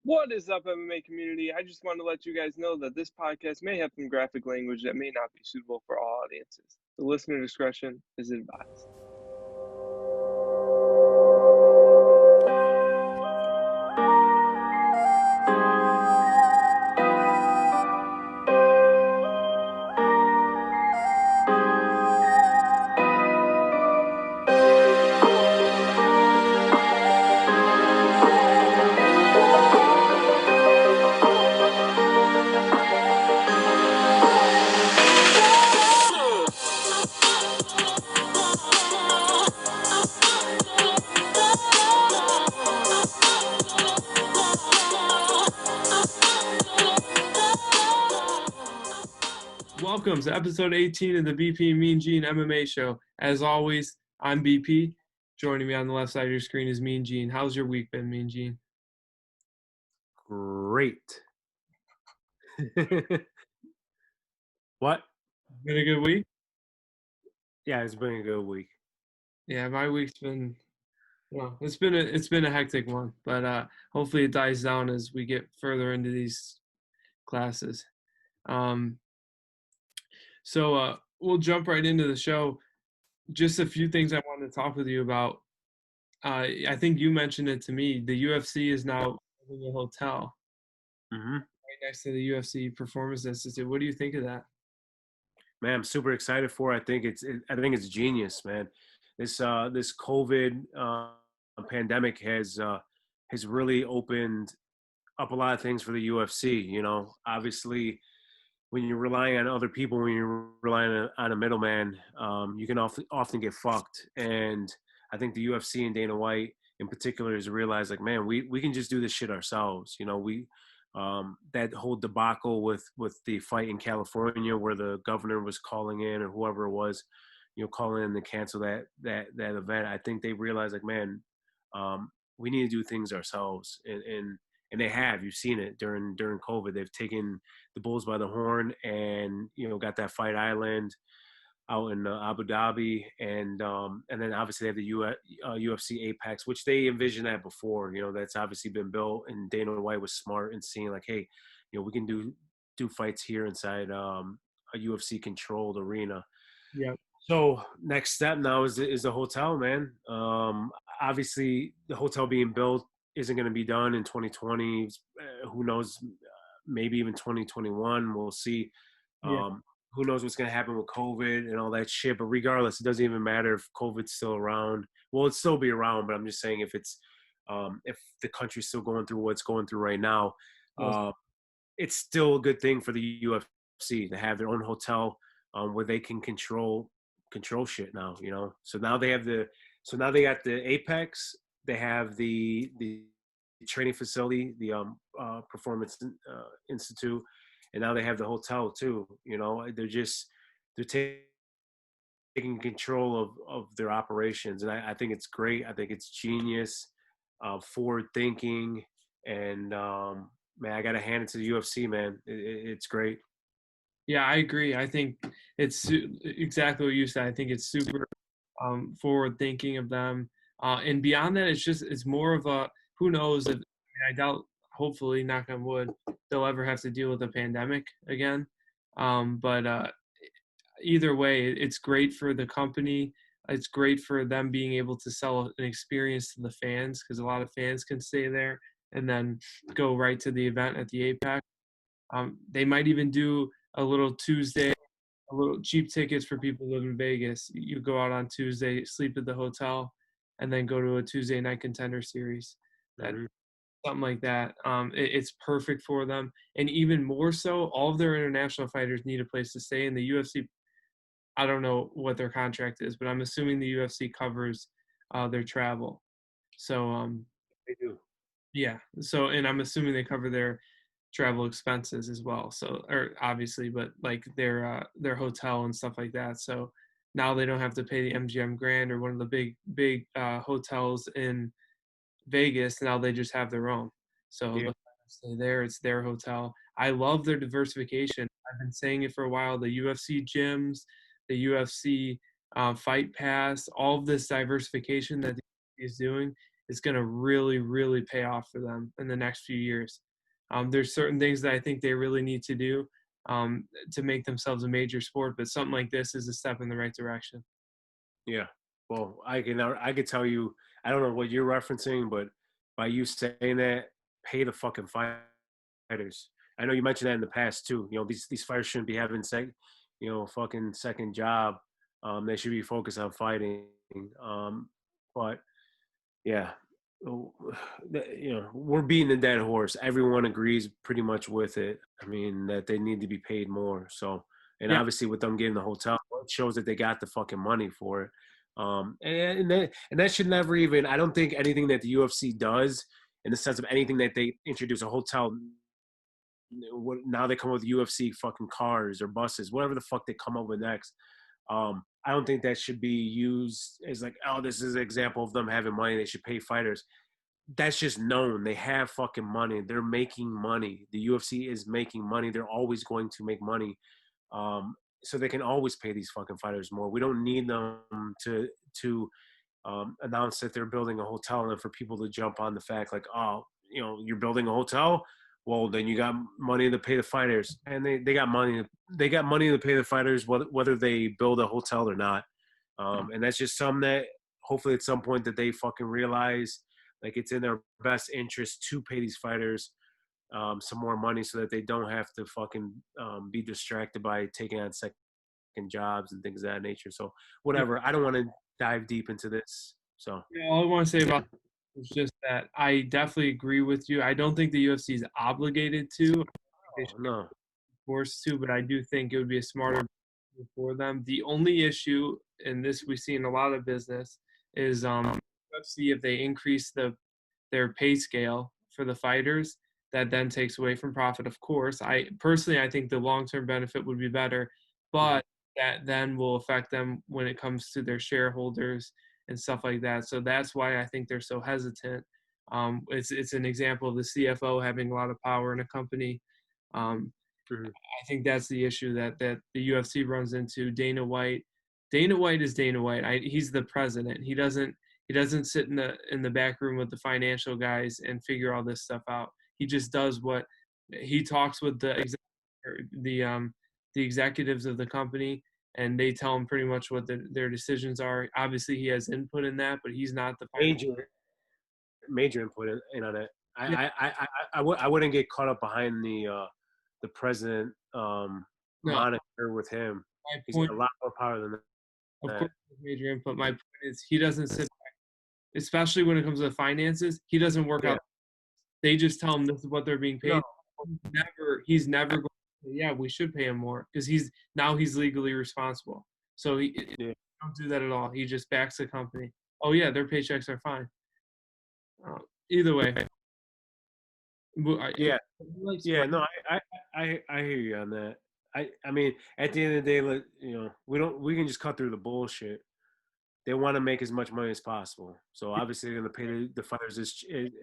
What is up, MMA community? I just want to let you guys know that this podcast may have some graphic language that may not be suitable for all audiences. The listener discretion is advised. Welcome to episode 18 of the BP Mean Gene MMA show. As always, I'm BP. Joining me on the left side of your screen is Mean Gene. How's your week been, Mean Gene? Great. What? Been a good week? Yeah, it's been a good week. Yeah, my week's been it's been a hectic one, but hopefully it dies down as we get further into these classes. So we'll jump right into the show. Just a few things I wanted to talk with you about. I think you mentioned it to me. The UFC is now in a hotel Mm-hmm. right next to the UFC Performance Institute. What do you think of that? Man, I'm super excited for it. I think it's genius, man. This COVID pandemic has really opened up a lot of things for the UFC. You know, obviously, when you're relying on other people, when you're relying on a middleman, you can often get fucked. And I think the UFC and Dana White in particular has realized, like, man, we can just do this shit ourselves. You know, that whole debacle with the fight in California where the governor was calling in or whoever it was, you know, calling in to cancel that event. I think they realized, like, man, we need to do things ourselves, and they have. You've seen it during COVID. They've taken the bulls by the horn, and you know, got that Fight Island out in Abu Dhabi, and then obviously they have the UFC Apex, which they envisioned that before. You know, that's obviously been built, and Dana White was smart in seeing, like, hey, you know, we can do fights here inside a UFC controlled arena. Yeah. So next step now is the hotel, man. Obviously, the hotel being built isn't going to be done in 2020. Who knows? Maybe even 2021. We'll see. Yeah. Who knows what's going to happen with COVID and all that shit. But regardless, it doesn't even matter if COVID's still around. Well, it'll still be around, but I'm just saying if the country's still going through what's going through right now, Yes. it's still a good thing for the UFC to have their own hotel where they can control shit now. You know, so now they got the Apex. They have the training facility, the Performance Institute, and now they have the hotel too. You know, they're taking control of their operations, and I think it's great. I think it's genius, forward thinking, and man, I got to hand it to the UFC, man. It's great. Yeah, I agree. I think it's exactly what you said. I think it's super forward thinking of them. And beyond that, it's more of a who knows if I doubt, hopefully, knock on wood, they'll ever have to deal with a pandemic again. But either way, it's great for the company. It's great for them being able to sell an experience to the fans because a lot of fans can stay there and then go right to the event at the Apex. They might even do a little Tuesday, a little cheap tickets for people who live in Vegas. You go out on Tuesday, sleep at the hotel, and then go to a Tuesday night contender series. That Mm-hmm. something like that. It's perfect for them, and even more so, all of their international fighters need a place to stay. In the UFC, I don't know what their contract is, but I'm assuming the UFC covers their travel. So They do. yeah. So and I'm assuming they cover their travel expenses as well. So or obviously, but like their hotel and stuff like that. So now they don't have to pay the MGM Grand or one of the big hotels in Vegas. Now they just have their own. So Yeah. the fighters stay there. It's their hotel. I love their diversification. I've been saying it for a while. The UFC gyms, the UFC Fight Pass, all of this diversification that the UFC is doing is going to really, really pay off for them in the next few years. There's certain things that I think they really need to do to make themselves a major sport, but something like this is a step in the right direction. Yeah. Well, I could tell you, I don't know what you're referencing, but by you saying that, pay the fucking fighters. I know you mentioned that in the past too. You know, these fighters shouldn't be having fucking second job. They should be focused on fighting. But yeah, we're beating the dead horse. Everyone agrees pretty much with it. I mean, that they need to be paid more. So, and Yeah, obviously with them getting the hotel, it shows that they got the fucking money for it. And that should never even. I don't think anything that the UFC does, in the sense of anything that they introduce a hotel. Now they come up with UFC fucking cars or buses, whatever the fuck they come up with next. I don't think that should be used as like, oh, this is an example of them having money. They should pay fighters. That's just known. They have fucking money. They're making money. The UFC is making money. They're always going to make money. So they can always pay these fucking fighters more. We don't need them to announce that they're building a hotel and for people to jump on the fact like, oh, you're building a hotel. Well, then you got money to pay the fighters, and they got money. They got money to pay the fighters whether they build a hotel or not. And that's just something that hopefully at some point that they fucking realize like it's in their best interest to pay these fighters some more money so that they don't have to fucking be distracted by taking on second jobs and things of that nature. So whatever. I don't want to dive deep into this. So yeah, all I want to say about is just that I definitely agree with you. I don't think the UFC is obligated to. I think they should be no. forced to, but I do think it would be a smarter move for them. The only issue, and this we see in a lot of business, is UFC if they increase their pay scale for the fighters, that then takes away from profit. Of course, I think the long term benefit would be better, Mm-hmm. but that then will affect them when it comes to their shareholders and stuff like that. So that's why I think they're so hesitant. It's an example of the CFO having a lot of power in a company. Um, Mm-hmm. I think that's the issue that the UFC runs into. Dana White is Dana White. He's the president. He doesn't sit in the back room with the financial guys and figure all this stuff out. He just does what he talks with the executives of the company, and they tell him pretty much what their decisions are. Obviously, he has input in that, but he's not the final. Major input in on it. Yeah, I wouldn't get caught up behind the president no. moniker with him. My He's point, got a lot more power than of that. course, major input. My point is he doesn't sit, especially when it comes to finances. He doesn't work Yeah. out. They just tell him this is what they're being No. paid. He's never going to say, yeah, we should pay him more because he's legally responsible. So he Yeah. don't do that at all. He just backs the company. Oh yeah, their paychecks are fine. Either way, Yeah. like Yeah. sport. No. I hear you on that. I mean, at the end of the day, we can just cut through the bullshit. They want to make as much money as possible. So obviously they're going to pay the fighters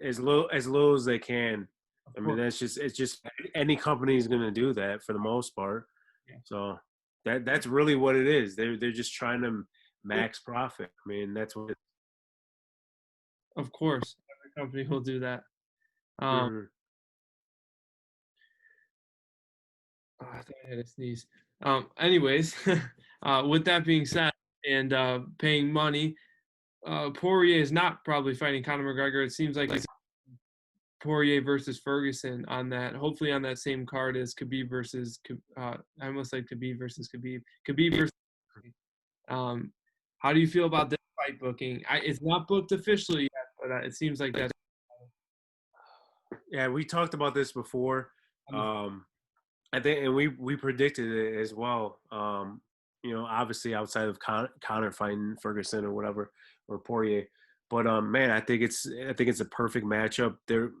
as low as they can. Of I mean, course. it's just any company is going to do that for the most part. Yeah. So that's really what it is. They're just trying to max profit. I mean, that's what. Of course, every company will do that. Um, Mhm. I thought I had a sneeze. Anyways, with that being said, and paying money, Poirier is not probably fighting Conor McGregor. It seems like it's Poirier versus Ferguson on that. Hopefully on that same card as Khabib versus. I almost like Khabib versus Khabib. Khabib versus. Um, how do you feel about this fight booking? It's not booked officially yet, but it seems like that's Yeah, we talked about this before. on the. Um, I think, and we predicted it as well. Obviously outside of Connor fighting Ferguson or whatever or Poirier, but man, I think it's a perfect matchup. There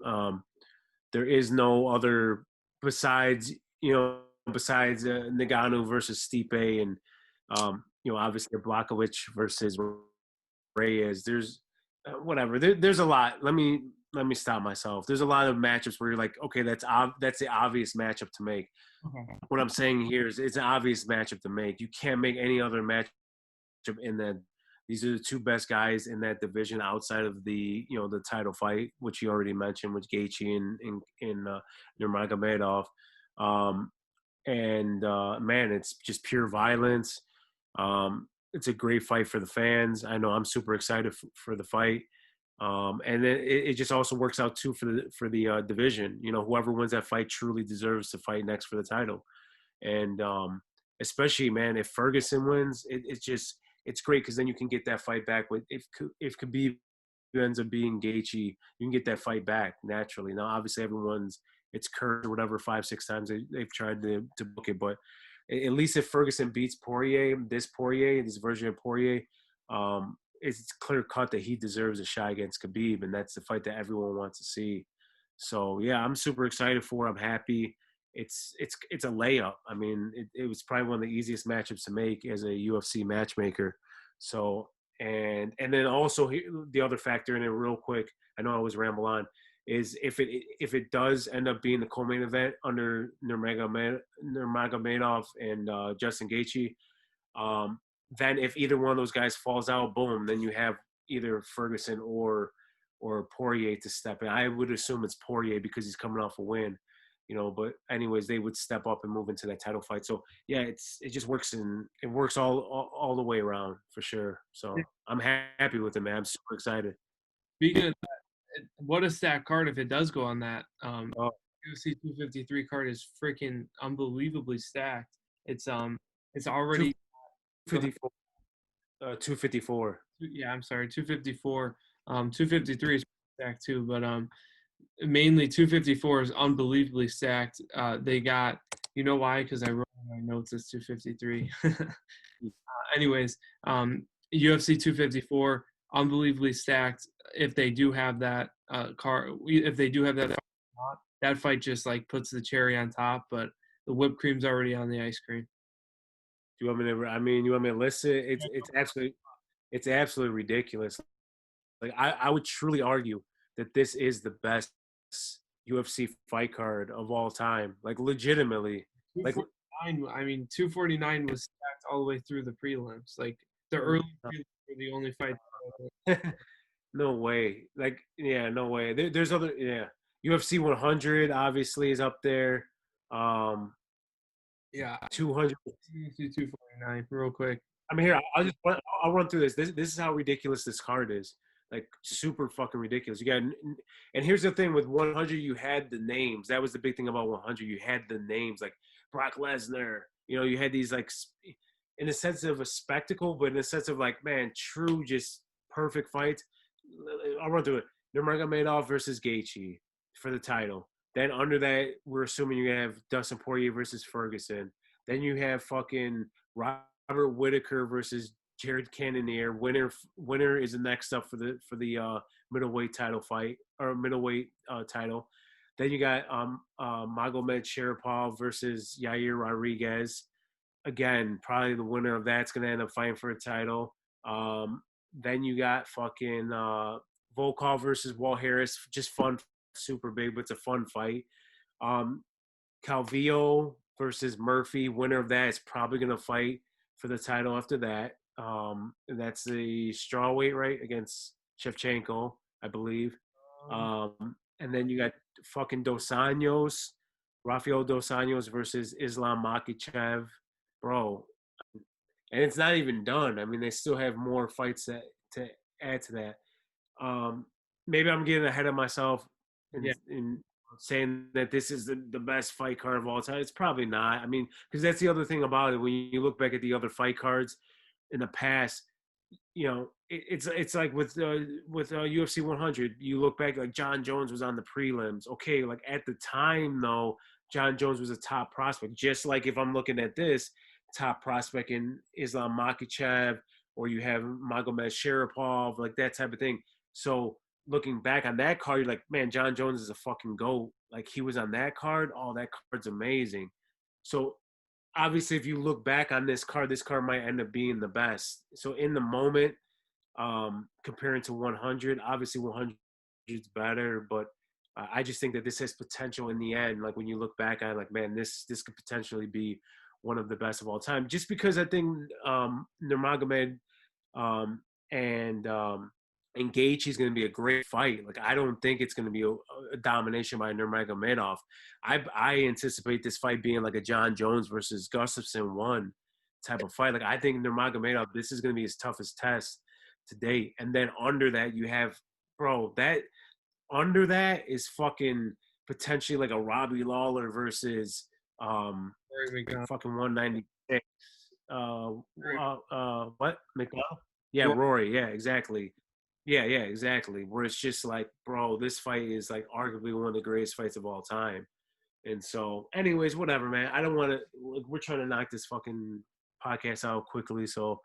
is no other besides Ngannou versus Stipe and obviously Blachowicz versus Reyes. There's whatever. There's a lot. Let me stop myself. There's a lot of matchups where you're like, okay, that's the obvious matchup to make. Okay. What I'm saying here is it's an obvious matchup to make. You can't make any other matchup in the These are the two best guys in that division outside of the the title fight, which you already mentioned, with Gaethje and Nurmagomedov. Um, and man, it's just pure violence. It's a great fight for the fans. I know I'm super excited for the fight. And then it just also works out too for the division. Whoever wins that fight truly deserves to fight next for the title. And especially, man, if Ferguson wins, it's great because then you can get that fight back with if Khabib ends up being Gaethje, you can get that fight back naturally. Now, obviously, it's cursed or whatever 5-6 times they've tried to book it, but at least if Ferguson beats Poirier, this version of Poirier, it's clear cut that he deserves a shot against Khabib, and that's the fight that everyone wants to see. So yeah, I'm super excited for. I'm happy. It's a layup. I mean, it was probably one of the easiest matchups to make as a UFC matchmaker. So and then also the other factor in it, real quick. I know I was ramble on. Is if it does end up being the co-main event under Nurmagomedov and Justin Gaethje, then if either one of those guys falls out, boom, then you have either Ferguson or Poirier to step in. I would assume it's Poirier because he's coming off a win, But anyways, they would step up and move into that title fight. So yeah, it just works it works all the way around for sure. So I'm happy with it, man. I'm super excited. Speaking of what a stacked card if it does go on that. Oh, UFC 253 card is freaking unbelievably stacked. It's already 254. 254. Yeah, I'm sorry, 254. 253 is stacked too, but mainly 254 is unbelievably stacked. They got, you know why? Because I wrote in my notes it's 253. Anyways, UFC 254 unbelievably stacked. If they do have that if they do have that fight just like puts the cherry on top, but the whipped cream's already on the ice cream. Do you want me to? I mean, you want me to list it? It's absolutely ridiculous. Like I would truly argue that this is the best UFC fight card of all time. Like legitimately. Like 249, I mean, 249 was stacked all the way through the prelims. Like the early prelims were the only fight. no way. Like yeah, no way. There's other UFC 100 obviously is up there. Yeah, 200. 249 real quick. I mean, here I'll run through this. This is how ridiculous this card is. Like super fucking ridiculous. You got, and here's the thing with 100, you had the names. That was the big thing about 100. You had the names like Brock Lesnar. You had these like, in a sense of a spectacle, but in a sense of like, man, true, just perfect fights. I'll run through it. Nurmagomedov versus Gaethje for the title. Then under that, we're assuming you're gonna have Dustin Poirier versus Ferguson. Then you have fucking Robert Whitaker versus Jared Cannonier. Winner is the next up for the middleweight title fight or middleweight title. Then you got Magomed Sharapov versus Yair Rodriguez. Again, probably the winner of that's going to end up fighting for a title. Then you got fucking Volkov versus Walt Harris. Just fun, super big, but it's a fun fight. Calvillo versus Murphy. Winner of that is probably going to fight for the title after that. That's the strawweight, right, against Shevchenko, I believe. And then you got fucking Rafael Dos Anjos versus Islam Makhachev. Bro, and it's not even done. I mean, they still have more fights to add to that. Maybe I'm getting ahead of myself in saying that this is the best fight card of all time. It's probably not. I mean, because that's the other thing about it. When you look back at the other fight cards in the past, it's like with UFC 100. You look back, like John Jones was on the prelims. Okay, like at the time though, John Jones was a top prospect. Just like if I'm looking at this top prospect in Islam Makhachev, or you have Magomed Sharapov, like that type of thing. So looking back on that card, you're like, man, John Jones is a fucking GOAT. Like he was on that card. Oh, that card's amazing. So obviously, if you look back on this card might end up being the best. So in the moment, comparing to 100, obviously 100 is better, but I just think that this has potential in the end. Like when you look back on, like, man, this could potentially be one of the best of all time. Just because I think Nurmagomedov and Gaethje's going to be a great fight. Like, I don't think it's going to be a domination by Nurmagomedov. I anticipate this fight being like a John Jones versus Gustafsson 1 type of fight. Like, I think Nurmagomedov, this is going to be his toughest test to date. And then under that, you have, bro, that under that is fucking potentially like a Robbie Lawler versus fucking 196. What? McDowell? Yeah, Rory. Yeah, exactly. Yeah, exactly. Where it's just like, bro, this fight is like arguably one of the greatest fights of all time. And so, anyways, whatever, man. I don't want to. We're trying to knock this fucking podcast out quickly, so.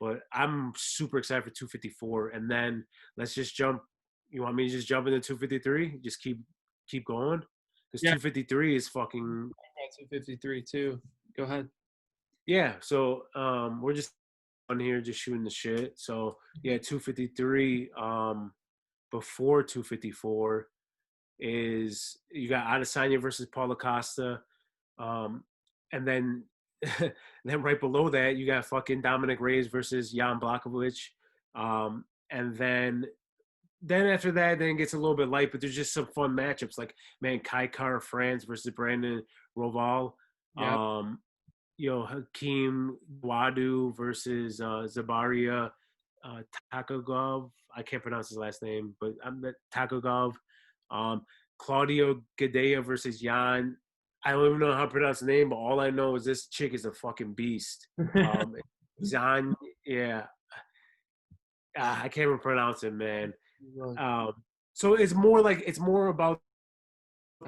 But I'm super excited for 254, and then let's just jump. You want me to just jump into 253? Just keep going, because 253 is fucking. 253 too. Go ahead. Yeah, so we're just on here just shooting the shit. So yeah, 253. Before 254 is you got Adesanya versus Paulo Costa, and then then right below that you got fucking Dominic Reyes versus Jan Blachowicz, and then after that, then it gets a little bit light, but there's just some fun matchups like, man, Kai Kara France versus Brandon Roval. Yep. Hakeem Wadu versus Zabaria Takagov. I can't pronounce his last name, but I'm Takagov. Claudio Gadea versus Jan. I don't even know how to pronounce the name, but all I know is this chick is a fucking beast. Zan, yeah. I can't even pronounce it, man. So it's more about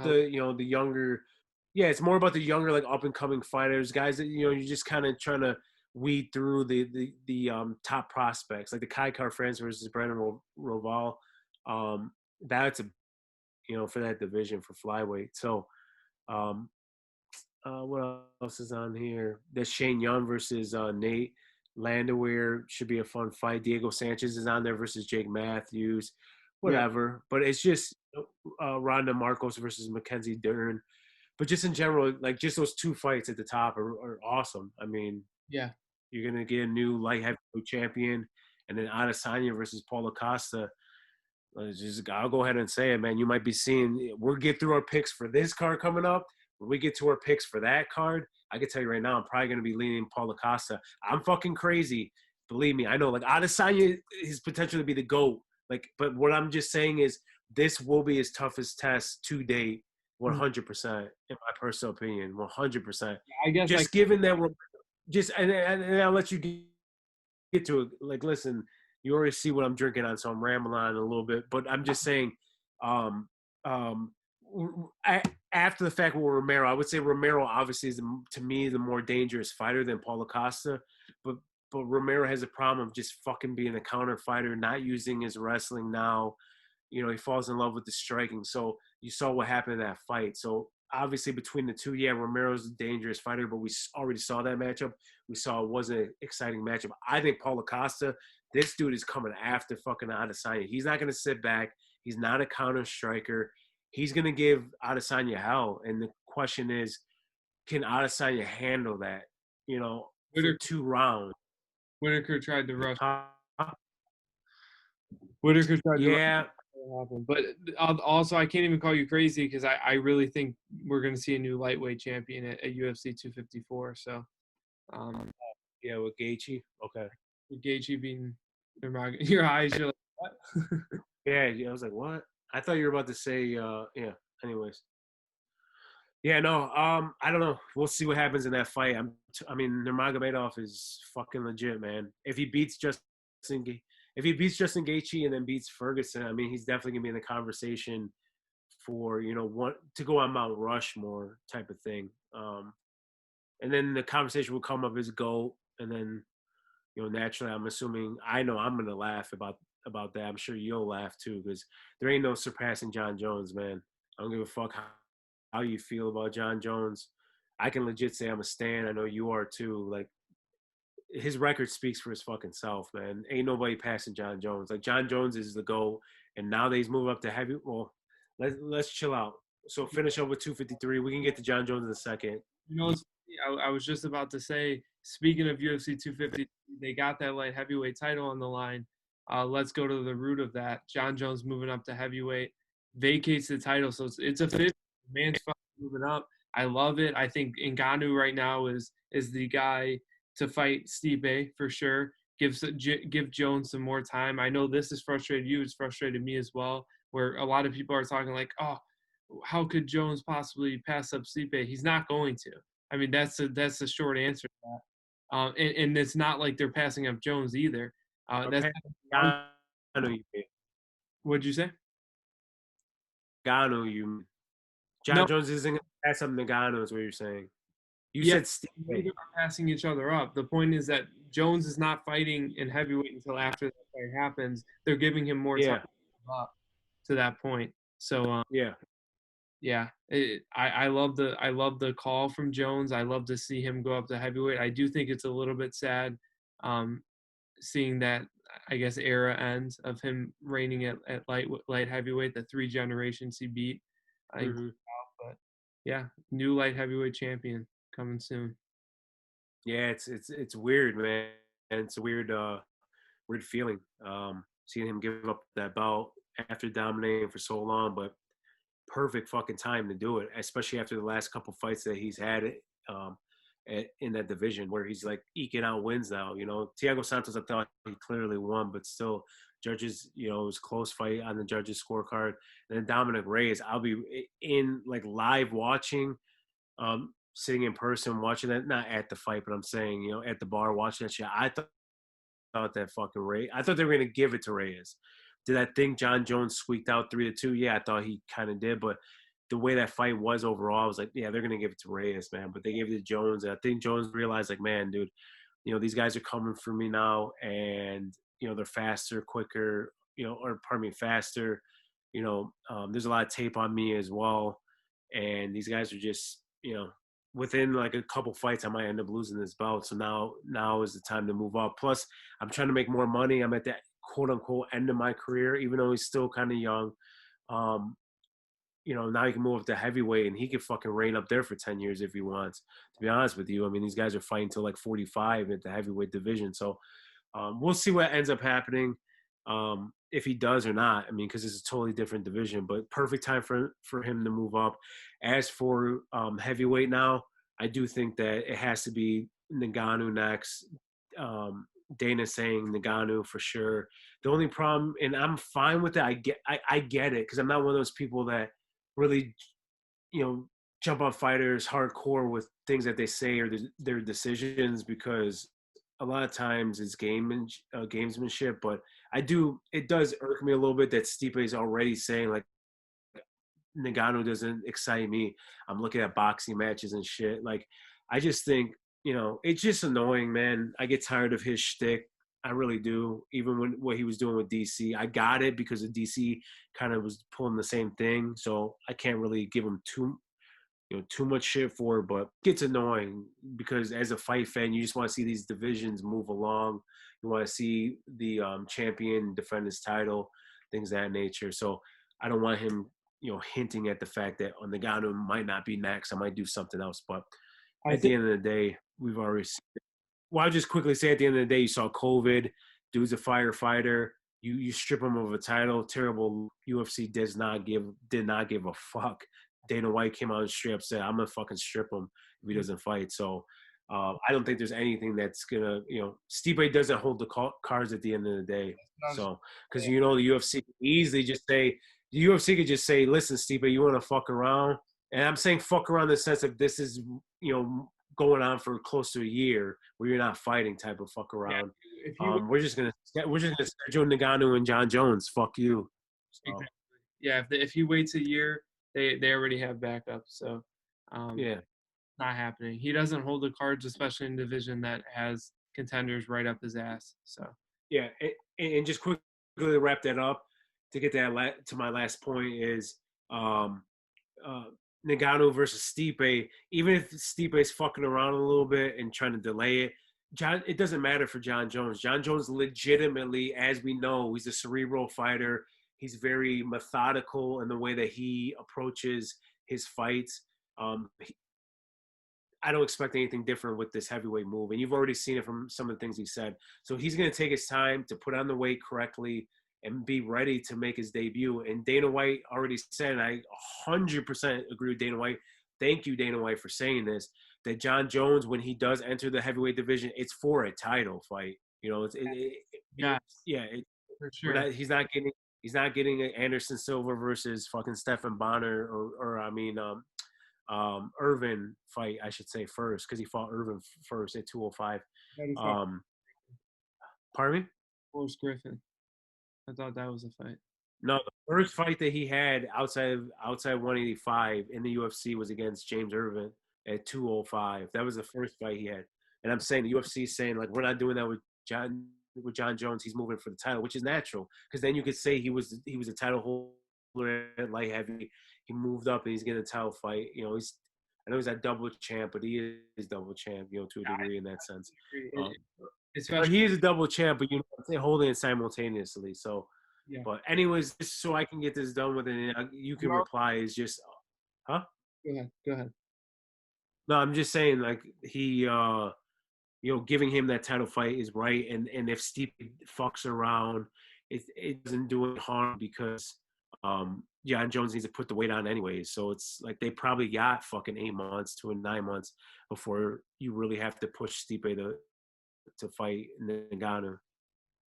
the younger. Yeah, it's more about the younger, like, up and coming fighters, guys that you're just kind of trying to weed through the top prospects, like the Kai Kara France versus Brandon Roval. That's for that division for flyweight. So, what else is on here? There's Shane Young versus Nate Landwehr. Should be a fun fight. Diego Sanchez is on there versus Jake Matthews. Whatever, but it's just Ronda Marcos versus Mackenzie Dern. But just in general, like, just those two fights at the top are awesome. I mean, yeah, you're gonna get a new light heavyweight champion, and then Adesanya versus Paulo Costa. I'll go ahead and say it, man. You might be seeing. We'll get through our picks for this card coming up. When we get to our picks for that card, I can tell you right now, I'm probably gonna be leaning Paulo Costa. I'm fucking crazy, believe me. I know, like, Adesanya is potential to be the GOAT. Like, but what I'm just saying is this will be his toughest test to date. 100%, in my personal opinion. 100%. I guess, just given that we're just, and I'll let you get to it. Like, listen, you already see what I'm drinking on, so I'm rambling on a little bit. But I'm just saying, after the fact with Romero, I would say Romero obviously is, to me, the more dangerous fighter than Paulo Costa. But Romero has a problem of just fucking being a counter fighter, not using his wrestling now. He falls in love with the striking. So you saw what happened in that fight. So obviously between the two, yeah, Romero's a dangerous fighter, but we already saw that matchup. We saw it was an exciting matchup. I think Paulo Costa, this dude is coming after fucking Adesanya. He's not going to sit back. He's not a counter striker. He's going to give Adesanya hell. And the question is, can Adesanya handle that, for 2 rounds? Whitaker tried to rush. Whitaker tried to rush. But also, I can't even call you crazy, because I really think we're going to see a new lightweight champion at UFC 254. So, yeah, with Gaethje. Okay. With Gaethje being your eyes, you're like, what? Yeah, I was like, what? I thought you were about to say, yeah. Anyways. Yeah, no, I don't know. We'll see what happens in that fight. I mean, Nurmagomedov is fucking legit, man. If he beats Justin Gaethje and then beats Ferguson, I mean, he's definitely gonna be in the conversation for to go on Mount Rushmore type of thing. And then the conversation will come up as GOAT, and then naturally, I'm assuming, I know I'm gonna laugh about that. I'm sure you'll laugh too, because there ain't no surpassing John Jones, man. I don't give a fuck how you feel about John Jones. I can legit say I'm a stan. I know you are too. Like, his record speaks for his fucking self, man. Ain't nobody passing John Jones. Like, John Jones is the GOAT, and now that he's moving up to heavy, well, let's chill out. So finish up with 253. We can get to John Jones in a second. I was just about to say, speaking of UFC 250, they got that light heavyweight title on the line. Let's go to the root of that. John Jones moving up to heavyweight, vacates the title, so it's a 50. Man's fucking moving up. I love it. I think Ngannou right now is the guy to fight Stipe for sure. Give Jones some more time. I know this has frustrated you. It's frustrated me as well. Where a lot of people are talking like, oh, how could Jones possibly pass up Stipe? He's not going to. I mean, that's the short answer to that. And it's not like they're passing up Jones either. That's Okay. Ngannou, you mean. what'd you say? Ngannou, you mean. No, John Jones isn't going to pass up Ngannou is what you're saying. You yeah, said Stipe. neither are passing each other up. The point is that Jones is not fighting in heavyweight until after that fight happens. They're giving him more time Yeah, up to that point. So yeah. yeah, I love the call from Jones. I love to see him go up to heavyweight. I do think it's a little bit sad, um, seeing that I guess era ends of him reigning at light heavyweight. The three generations he beat, Hmm. but yeah, new light heavyweight champion coming soon. Yeah, it's weird, man. And it's a weird feeling. Seeing him give up that belt after dominating for so long, but perfect fucking time to do it, especially after the last couple fights that he's had um, in that division where he's like eking out wins now. You know, Thiago Santos, I thought he clearly won, but still, judges, you know, it was a close fight on the judges' scorecard. And then Dominic Reyes, I'll be in like live watching, sitting in person watching that, not at the fight, but I'm saying, you know, at the bar watching that shit. I thought that fucking Ray. I thought they were gonna give it to Reyes. Did I think John Jones squeaked out 3-2? Yeah, I thought he kind of did, but the way that fight was overall, I was like, yeah, they're gonna give it to Reyes, man. But they gave it to Jones, and I think Jones realized, like, man, dude, you know, these guys are coming for me now, and you know, they're faster, quicker, you know, or pardon me, faster. You know, there's a lot of tape on me as well, and these guys are just, you know, within like a couple fights, I might end up losing this belt. So now is the time to move up. Plus, I'm trying to make more money. I'm at that quote unquote end of my career, even though he's still kind of young. Um, you know, now he can move up to heavyweight and he can fucking reign up there for 10 years if he wants. To be honest with you, I mean, these guys are fighting till like 45 at the heavyweight division. So we'll see what ends up happening, if he does or not. I mean, because it's a totally different division, but perfect time for him to move up. As for heavyweight now, I do think that it has to be Ngannou next. Dana saying Ngannou for sure. The only problem, and I'm fine with it. I get it because I'm not one of those people that really, you know, jump on fighters hardcore with things that they say or their decisions, because a lot of times it's gamesmanship. But it does irk me a little bit that Stipe is already saying like Ngannou doesn't excite me. I'm looking at boxing matches and shit. Like, I just think, you know, it's just annoying, man. I get tired of his shtick. I really do. Even when what he was doing with DC, I got it because the DC kind of was pulling the same thing. So I can't really give him too much shit for it, but it gets annoying because as a fight fan, you just want to see these divisions move along. You want to see the champion defend his title, things of that nature. So I don't want him, you know, hinting at the fact that on the Ngannou might not be next. I might do something else. But I at the think end of the day, we've already. Well, I'll just quickly say at the end of the day, you saw COVID. Dude's a firefighter. You strip him of a title. Terrible. UFC did not give a fuck. Dana White came out and straight up said, "I'm gonna fucking strip him if he doesn't fight." So I don't think there's anything that's gonna, you know, Stipe doesn't hold the cards at the end of the day. So because you know the UFC could easily just say the UFC could just say, "Listen, Stipe, you want to fuck around?" And I'm saying fuck around in the sense of this is, you know, going on for close to a year where you're not fighting type of fuck yeah, around. if you We're just gonna schedule Ngannou and John Jones. Fuck you. So exactly. Yeah, if he waits a year, they already have backup. So um, yeah. not happening. He doesn't hold the cards, especially in a division that has contenders right up his ass. So Yeah, and just quickly to wrap that up, to get that to my last point is um, uh, Ngannou versus Stipe. Even if Stipe is fucking around a little bit and trying to delay it, it doesn't matter for John Jones. John Jones legitimately, as we know, he's a cerebral fighter. He's very methodical in the way that he approaches his fights. I don't expect anything different with this heavyweight move. And you've already seen it from some of the things he said. So he's going to take his time to put on the weight correctly and be ready to make his debut. And Dana White already said, and I 100% agree with Dana White. Thank you, Dana White, for saying this, that John Jones, when he does enter the heavyweight division, it's for a title fight. You know, Yeah, yeah, for we're sure. not, he's not getting an Anderson Silva versus fucking Stephan Bonner or I mean, Irvin fight, I should say, first, because he fought Irvin first at 205. How do you fuck Um, pardon me? Forrest Griffin? I thought that was a fight. No, the first fight that he had outside 185 in the UFC was against James Irvin at 205. That was the first fight he had. And I'm saying the UFC is saying like we're not doing that with John Jones. He's moving for the title, which is natural because then you could say he was a title holder at light heavy. He moved up and he's getting a title fight. You know, I know he's a double champ, but he is double champ, you know, to a degree in that sense. Um, but Especially, he is a double champ, but you know, they're holding it simultaneously. So, yeah. but anyways, just so I can get this done with, and you can No, reply is just, huh? go ahead. Go ahead. No, I'm just saying like he, you know, giving him that title fight is right, and if Steve fucks around, it doesn't do any harm because John Jones needs to put the weight on anyways. So it's like they probably got fucking 8 months to 9 months before you really have to push Stipe to fight Ngannou.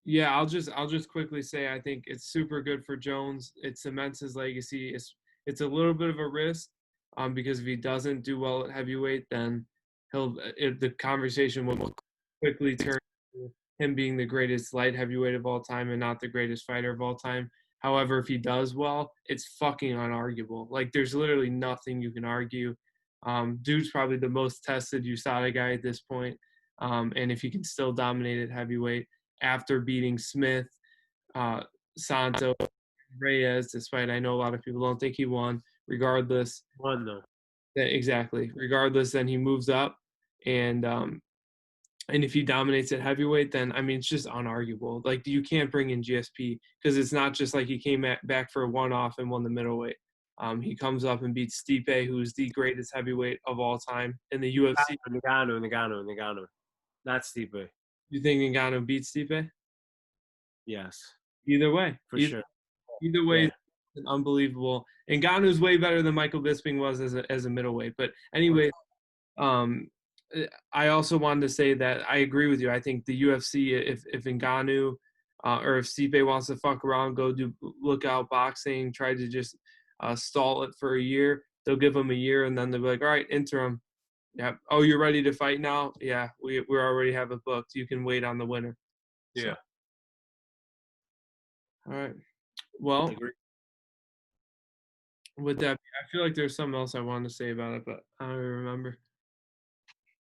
Yeah, I'll just quickly say I think it's super good for Jones. It cements his legacy. It's a little bit of a risk, because if he doesn't do well at heavyweight, then the conversation will quickly turn to him being the greatest light heavyweight of all time and not the greatest fighter of all time. However, if he does well, it's fucking unarguable. Like there's literally nothing you can argue. Dude's probably the most tested USADA guy at this point. And if he can still dominate at heavyweight after beating Smith, uh, Santos, Reyes, despite I know a lot of people don't think he won. Regardless, One though. exactly. Regardless, then he moves up, and and if he dominates at heavyweight, then I mean it's just unarguable. Like you can't bring in GSP because it's not just like he came back for a one-off and won the middleweight. He comes up and beats Stipe, who's the greatest heavyweight of all time in the UFC. Ngannou. Not Stipe. You think Ngannou beats Stipe? Yes, Either way, for sure. either way, Yeah. it's unbelievable. And Ngannou's way better than Michael Bisping was as a middleweight. But anyway, um, I also wanted to say that I agree with you. I think the UFC, if Ngannou or if Stipe wants to fuck around, go do lookout boxing, try to just stall it for a year, they'll give him a year, and then they'll be like, all right, interim. Yeah. Oh, you're ready to fight now? Yeah, we already have it booked. You can wait on the winner. So, Yeah. all right. I Well, agree. with that, I feel like there's something else I wanted to say about it, but I don't even remember.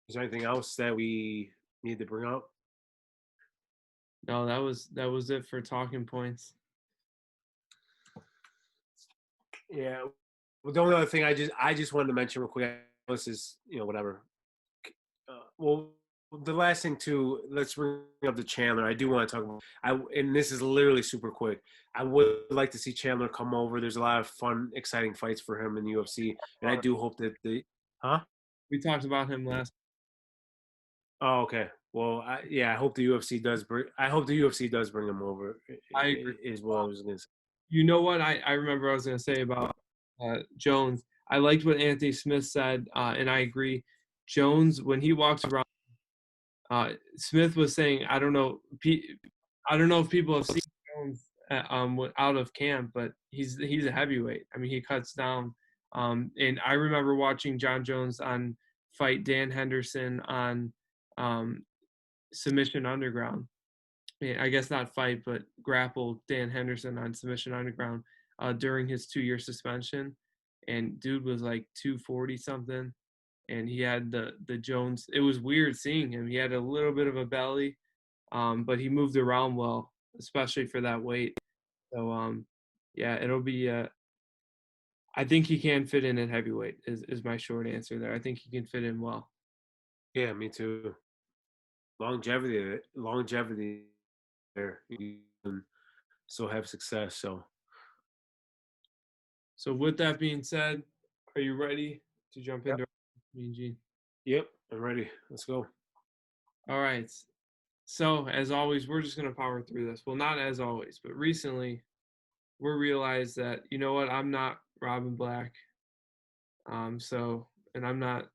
Is there anything else that we need to bring up? No, that was it for talking points. Yeah. Well, the only other thing I just wanted to mention real quick. This is whatever. Well, the last thing too. Let's bring up the Chandler. I do want to talk about. And this is literally super quick. I would like to see Chandler come over. There's a lot of fun, exciting fights for him in the UFC, and I do hope that huh? We talked about him last. Oh, okay. Well, yeah, I hope the UFC does bring. I hope the UFC does bring him over. I agree. Is what I was gonna say. You know what I remember I was going to say about Jones. I liked what Anthony Smith said, and I agree. Jones, when he walks around, Smith was saying, I don't know if people have seen Jones out of camp, but he's a heavyweight. I mean, he cuts down. And I remember watching John Jones on fight Dan Henderson on um, Submission Underground. I guess not fight, but grapple Dan Henderson on Submission Underground during his 2-year suspension. And dude was like 240 something. And he had the Jones. It was weird seeing him. He had a little bit of a belly, but he moved around well, especially for that weight. So yeah, it'll be. I think he can fit in at heavyweight. Is my short answer there. I think he can fit in well. Yeah, me too. Longevity there. You can still have success. So with that being said, are you ready to jump Yep. into Mean Gene? Yep, I'm ready. Let's go. All right. So, as always, we're just going to power through this. Well, not as always, but recently we realized that, you know what, I'm not Robin Black. And I'm not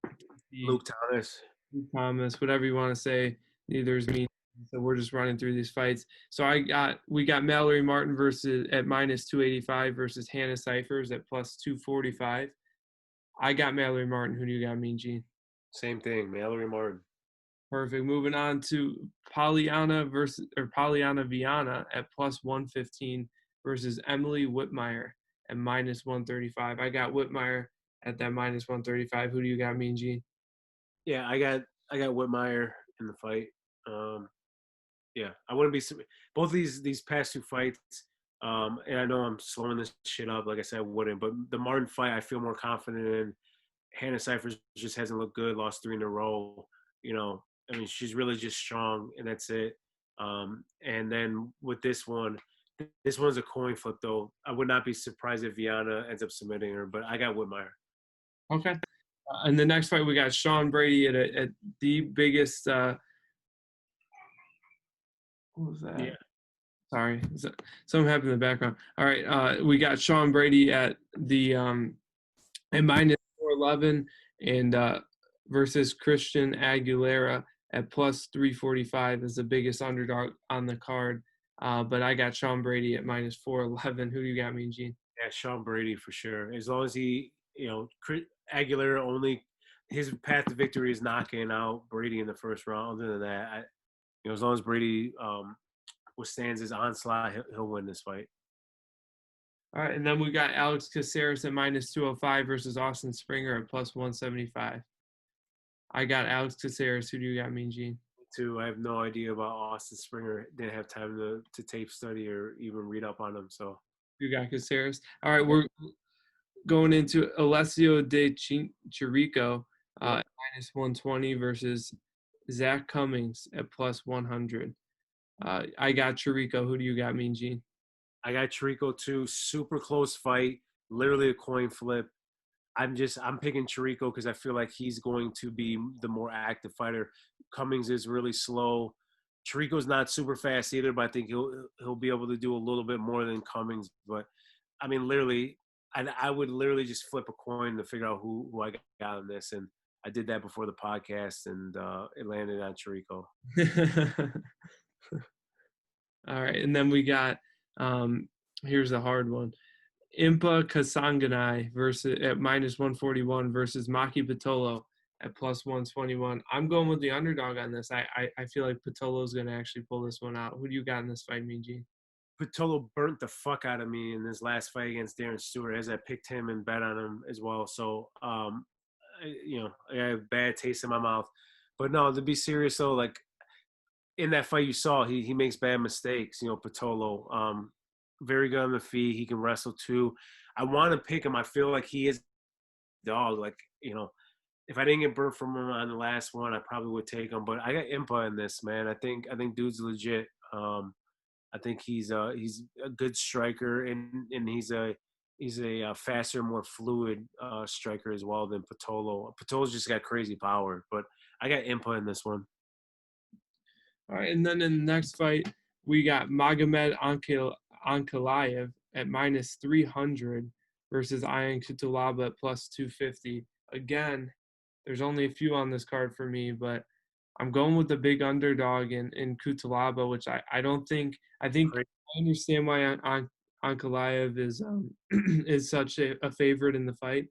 the Luke Thomas. Thomas, whatever you want to say. Neither is me. So we're just running through these fights. So we got Mallory Martin versus at minus 285 versus Hannah Cyphers at plus 245. I got Mallory Martin. Who do you got, Mean Gene? Same thing, Mallory Martin. Perfect. Moving on to Polyana Viana at plus 115 versus Emily Whitmire at minus 135. I got Whitmire at that minus 135. Who do you got, Mean Gene? Yeah, I got Whitmire in the fight. Yeah, I wouldn't be both these past two fights. And I know I'm slowing this shit up. Like I said, I wouldn't. But the Martin fight, I feel more confident in. Hannah Cyphers just hasn't looked good. Lost 3 in a row. You know, I mean, she's really just strong, and that's it. And then with this one's a coin flip, though. I would not be surprised if Viana ends up submitting her, but I got Whitmire. Okay. In the next fight, we got Sean Brady at the biggest. What was that? Yeah, Sorry, something happened in the background. All right, we got Sean Brady at the at minus 411 and versus Christian Aguilera at plus 345 is the biggest underdog on the card. But I got Sean Brady at minus 411. Who do you got, Mean Gene? yeah, Sean Brady for sure. As long as he, Aguilera only his path to victory is knocking out Brady in the first round. Other than that, as long as Brady withstands his onslaught, he'll win this fight. All right, and then we got Alex Caceres at minus 205 versus Austin Springer at plus 175. I got Alex Caceres. Who do you got, Mean Gene? Too, I have no idea about Austin Springer. Didn't have time to tape study or even read up on him. So You got Caceres. All right, we're going into Alessio De Chirico yep. at minus 120 versus Zach Cummings at plus 100. I got Chirico. Who do you got, Mean Gene? I got Chirico too. Super close fight. Literally a coin flip. I'm picking Chirico because I feel like he's going to be the more active fighter. Cummings is really slow. Chirico's not super fast either, but I think he'll be able to do a little bit more than Cummings. But I mean, literally, I would literally just flip a coin to figure out who I got on this, and I did that before the podcast, and it landed on Chirico. All right, and then we got here's a hard one. Impa Kasanganai versus at minus 141 versus Maki Pitolo at plus 121. I'm going with the underdog on this. I feel like Pitolo is going to actually pull this one out. Who do you got in this fight, Mean Gene? Pitolo burnt the fuck out of me in this last fight against Darren Stewart, as I picked him and bet on him as well. So, I have a bad taste in my mouth. But no, to be serious though, like in that fight you saw, he makes bad mistakes. Pitolo, very good on the feet. He can wrestle too. I want to pick him. I feel like he is dog. Like if I didn't get burnt from him on the last one, I probably would take him. But I got Impa in this, man. I think dude's legit. I think he's a good striker, and he's a faster, more fluid striker as well than Pitolo. Pitolo's just got crazy power, but I got Impa in this one. All right, and then in the next fight, we got Magomed Ankalaev at minus 300 versus Ian Kutulaba at plus 250. Again, there's only a few on this card for me, but I'm going with the big underdog in Kutulaba, which I don't think – I think I understand why Ankalaev is is such a favorite in the fight,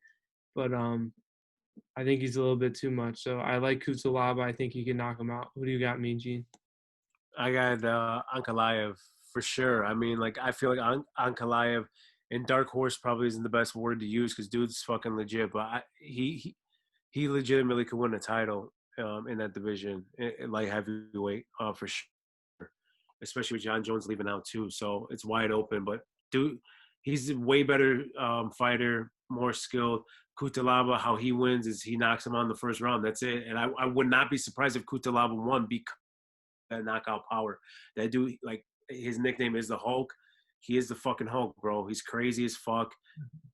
but I think he's a little bit too much. So I like Kutulaba. I think he can knock him out. Who do you got, Mean Gene? I got Ankalaev for sure. I mean, like I feel like Ankalaev and Dark Horse probably isn't the best word to use because dude's fucking legit, but he legitimately could win a title in that division, in light heavyweight for sure. Especially with John Jones leaving out too, so it's wide open. But dude, he's a way better fighter, more skilled. Kutalaba, how he wins is he knocks him on the first round. That's it. And I would not be surprised if Kutalaba won because that knockout power. That dude, like his nickname is the Hulk. He is the fucking Hulk, bro. He's crazy as fuck.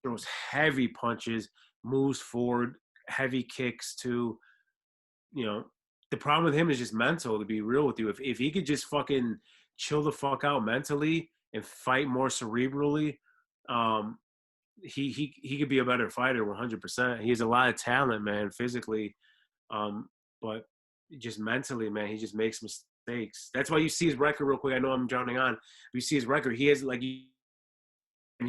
Throws heavy punches, moves forward, heavy kicks to, you know, the problem with him is just mental, to be real with you. If he could just fucking chill the fuck out mentally and fight more cerebrally, um, he could be a better fighter 100%. He has a lot of talent, man, physically, but just mentally, man, he just makes mistakes. That's why you see his record real quick. I know I'm drowning on. You see his record. He has like he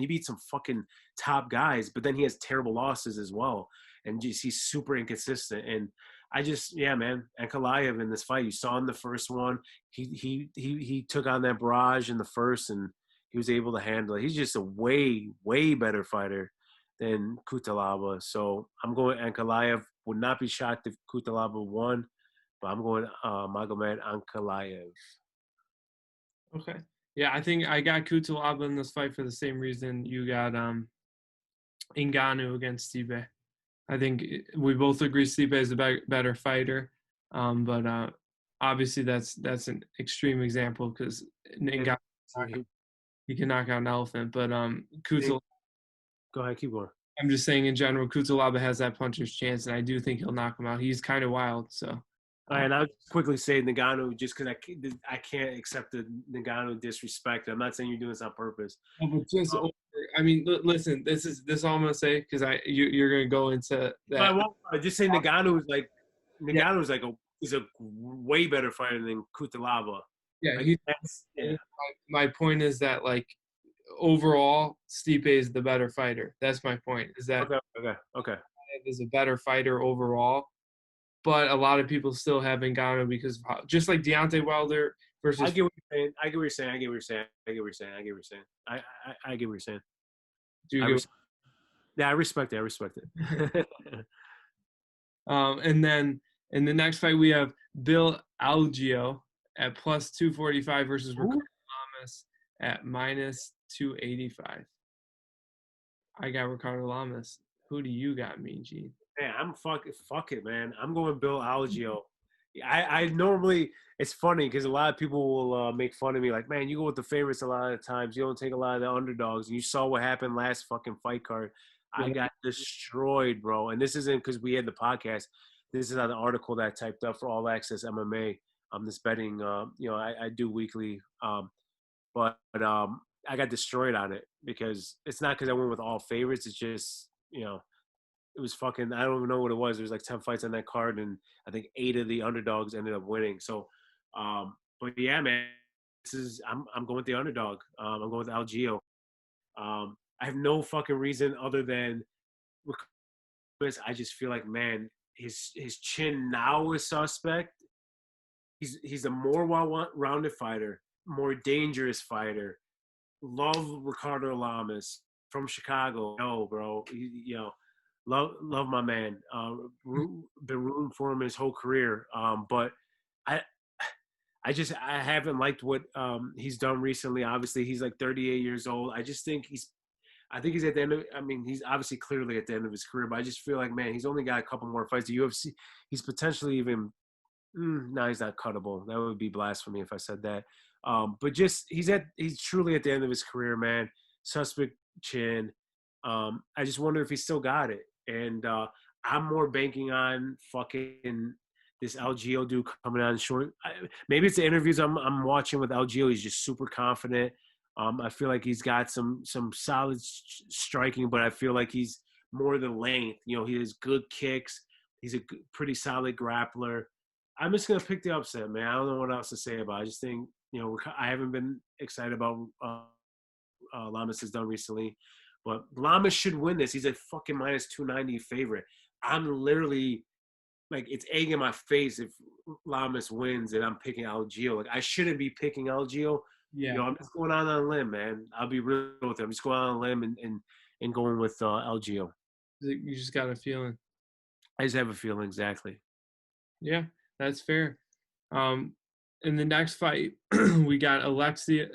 beat some fucking top guys, but then he has terrible losses as well, and just he's super inconsistent. And I just, yeah, man, Ankalaev in this fight, you saw in the first one, he took on that barrage in the first, and he was able to handle it. He's just a way better fighter than Kutalaba. So I'm going Ankalaev. Would not be shocked if Kutalaba won, but I'm going Magomed Ankalaev. Okay. Yeah, I think I got Kutalaba in this fight for the same reason you got Ngannou against Stipe. I think we both agree Stipe is a better fighter, but obviously that's an extreme example because Ngannou he can knock out an elephant, but Kutalaba. Go ahead, keep going. I'm just saying in general, Kutalaba has that puncher's chance, and I do think he'll knock him out. He's kind of wild, so. And I'll quickly say Ngannou just because I can't accept the Ngannou disrespect. I'm not saying you're doing this on purpose. But just I mean, listen, this is all I'm gonna say because you're gonna go into that. I won't. I just say Ngannou is like he's a way better fighter than Kutalaba. Yeah, Like, my point is that like overall, Stipe is the better fighter. That's my point. Is that okay. Is a better fighter overall, but a lot of people still have Ngannou because just like Deontay Wilder versus. I get what you're saying. I get what you're saying. Do you Yeah, I respect it. And then in the next fight we have Bill Algeo at plus 245 versus Ricardo Lamas at minus 285. I got Ricardo Lamas. Who do you got, Mean Gene? Man, I'm fuck it, man. I'm going Bill Algeo. I normally, it's funny because a lot of people will make fun of me like, man, you go with the favorites a lot of times. You don't take a lot of the underdogs. And you saw what happened last fucking fight card. I got destroyed, bro. And this isn't because we had the podcast. This is an article that I typed up for All Access MMA. This betting, I do weekly. But I got destroyed on it because it's not because I went with all favorites. It's just, it was fucking, I don't even know what it was. There was like 10 fights on that card, and I think 8 of the underdogs ended up winning. So, but yeah, man, I'm going with the underdog. I'm going with Algeo. I have no fucking reason other than I just feel like, man, his chin now is suspect. He's a more well-rounded fighter, more dangerous fighter. Love Ricardo Lamas from Chicago. No, bro, love my man. Been rooting for him his whole career. But I haven't liked what he's done recently. Obviously, he's like 38 years old. I think he's at the end of. I mean, he's obviously clearly at the end of his career. But I just feel like, man, he's only got a couple more fights. The UFC, he's potentially even. No, he's not cuttable. That would be blasphemy if I said that. But just he's truly at the end of his career, man. Suspect chin. I just wonder if he still got it. And I'm more banking on fucking this Algeo dude coming on short. Maybe it's the interviews I'm watching with Algeo. He's just super confident. I feel like he's got some solid striking, but I feel like he's more the length. He has good kicks. He's a pretty solid grappler. I'm just gonna pick the upset, man. I don't know what else to say about it. I just think I haven't been excited about Lamas has done recently, but Lamas should win this. He's a fucking minus 290 favorite. I'm literally like, it's egg in my face if Lamas wins and I'm picking Algeo. Like, I shouldn't be picking Algeo. Yeah. I'm just going on a limb, man. I'll be real with him. I'm just going on a limb and going with Algeo. You just got a feeling. I just have a feeling, exactly. Yeah, that's fair. In the next fight, we got Alexa.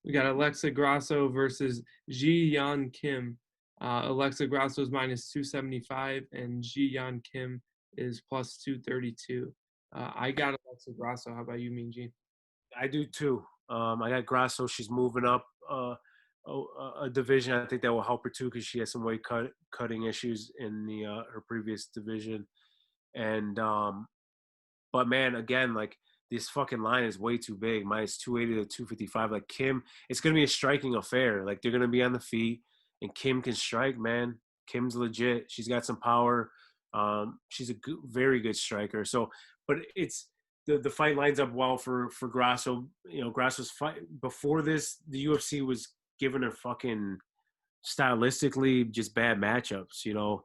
We got Alexa Grasso versus Ji Yeon Kim. Alexa Grasso is minus 275, and Ji Yeon Kim is plus 232. I got Alexa Grasso. How about you, Mean Gene? I do too. I got Grasso. She's moving up a division. I think that will help her too because she has some cutting issues in the her previous division. And but man, again, like this fucking line is way too big. Minus 280 to 255. Like Kim, it's gonna be a striking affair. Like they're gonna be on the feet, and Kim can strike, man. Kim's legit. She's got some power. She's a very good striker. So, but it's the fight lines up well for Grasso. You know, Grasso's fight before this, the UFC was giving her fucking stylistically just bad matchups. You know,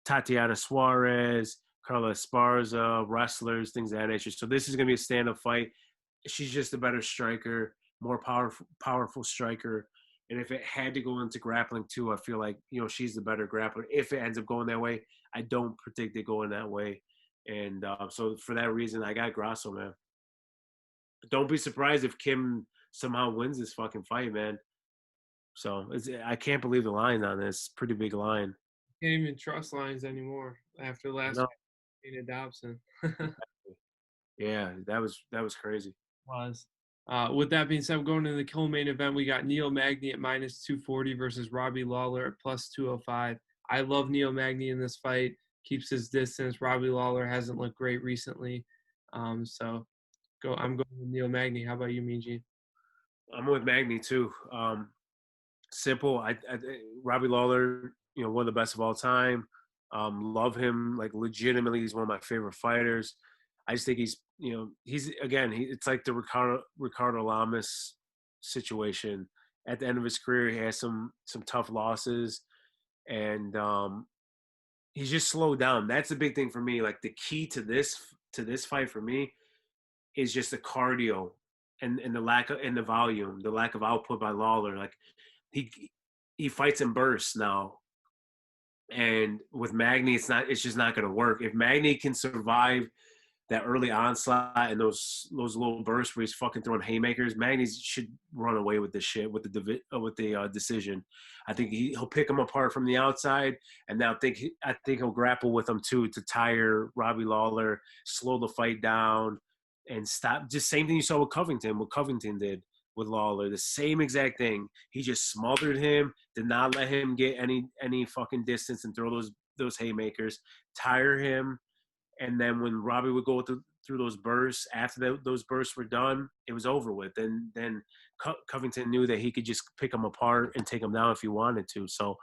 Tatiana Suarez, Carla Esparza, wrestlers, things of that nature. So this is going to be a stand-up fight. She's just a better striker, more powerful striker. And if it had to go into grappling too, I feel like, you know, she's the better grappler. If it ends up going that way, I don't predict it going that way. And so for that reason, I got Grasso, man. Don't be surprised if Kim somehow wins this fucking fight, man. So I can't believe the line on this. Pretty big line. Can't even trust lines anymore after last No, week Dana Dobson. yeah, that was crazy. Was. With that being said, going into the co-main event, we got Neil Magny at minus 240 versus Robbie Lawler at plus 205. I love Neil Magny in this fight. Keeps his distance. Robbie Lawler hasn't looked great recently. So I'm going with Neil Magny. How about you, Mean Gene? I'm with Magny too. Simple. Robbie Lawler, you know, one of the best of all time. Love him. Like legitimately, he's one of my favorite fighters. I just think he's, you know, it's like the Ricardo Lamas situation. At the end of his career, he has some tough losses, and he's just slowed down. That's the big thing for me. Like the key to this fight for me is just the cardio and the lack of and the volume, the lack of output by Lawler. Like he he fights in bursts now, and with Magny, it's just not going to work. If Magny can survive that early onslaught and those little bursts where he's fucking throwing haymakers, Magny should run away with this shit with the decision. I think he'll pick him apart from the outside, and now I think he'll grapple with him too to tire Robbie Lawler, slow the fight down, and stop. Just same thing you saw with Covington. What Covington did with Lawler, the same exact thing. He just smothered him, did not let him get any fucking distance and throw those haymakers, tire him, and then when Robbie would go through those bursts, after those bursts were done, it was over with. And then Covington knew that he could just pick him apart and take him down if he wanted to. So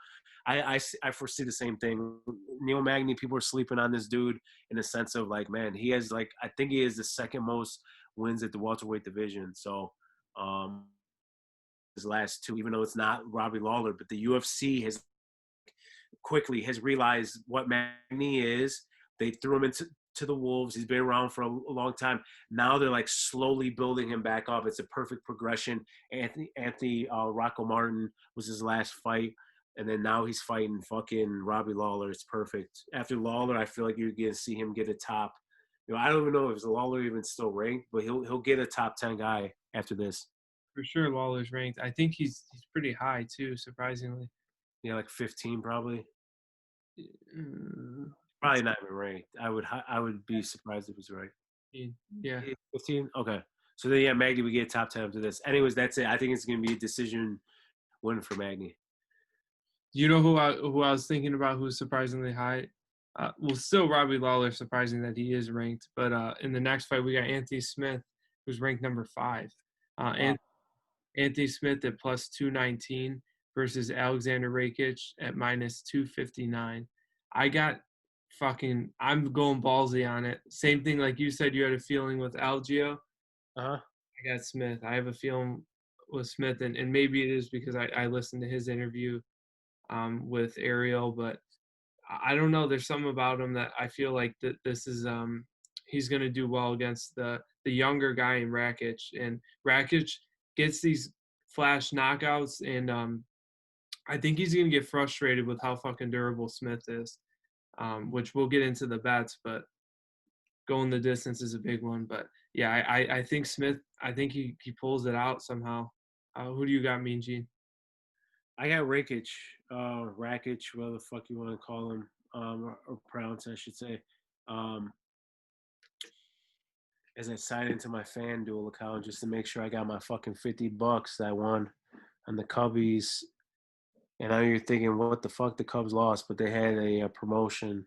I foresee the same thing. Neil Magny, people are sleeping on this dude in the sense of like, man, he has like, I think he has the second most wins at the welterweight division. So his last two, even though it's not Robbie Lawler, but the UFC has realized what Magny is. They threw him into the wolves. He's been around for a long time. Now they're like slowly building him back up. It's a perfect progression. Anthony Rocco Martin was his last fight, and then now he's fighting fucking Robbie Lawler. It's perfect. After Lawler, I feel like you're gonna see him get a top. You know, I don't even know if Lawler even still ranked, but he'll get a top 10 guy after this. For sure, Lawler's ranked. I think he's pretty high too, surprisingly. Yeah, like 15 probably. Uh, Probably not even ranked. I would be surprised if it's right. yeah. 15? Okay. So then, yeah, Magny, we get top 10 after this. Anyways, that's it. I think it's going to be a decision win for Magny. Do you know who I was thinking about who's surprisingly high? Well, still Robbie Lawler, surprising that he is ranked. But in the next fight, we got Anthony Smith, who's ranked number 5. Wow. Anthony Smith at plus 219 versus Alexander Rakic at minus 259. I'm going ballsy on it. Same thing like you said, you had a feeling with Algio. Uh-huh. I got Smith. I have a feeling with Smith, and maybe it is because I listened to his interview with Ariel, but I don't know. There's something about him that I feel like that this is he's going to do well against the younger guy in Rakic, and Rakic gets these flash knockouts, and I think he's going to get frustrated with how fucking durable Smith is, which we'll get into the bets, but going the distance is a big one. But yeah, I think Smith, I think he pulls it out somehow. Who do you got, Mean Gene? I got Rakic, Rakic, whatever the fuck you want to call him, or pronounce, I should say. As I signed into my FanDuel account just to make sure I got my fucking $50 that won. on the Cubbies. And now you're thinking, what the fuck? The Cubs lost, but they had a promotion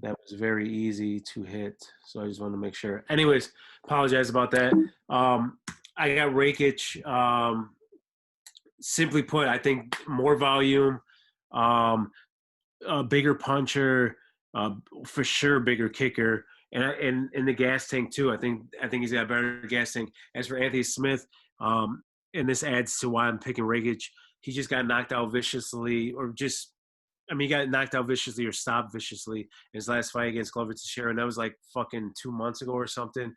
that was very easy to hit. So I just wanted to make sure. Anyways, apologize about that. I got Rakic. Simply put, I think more volume, um, a bigger puncher, for sure, bigger kicker, and in the gas tank too. I think he's got a better gas tank. As for Anthony Smith, um, and this adds to why I'm picking Rakic. He just got knocked out viciously, or just I mean, he got knocked out viciously or stopped viciously in his last fight against Glover Teixeira, and that was like fucking 2 months ago or something.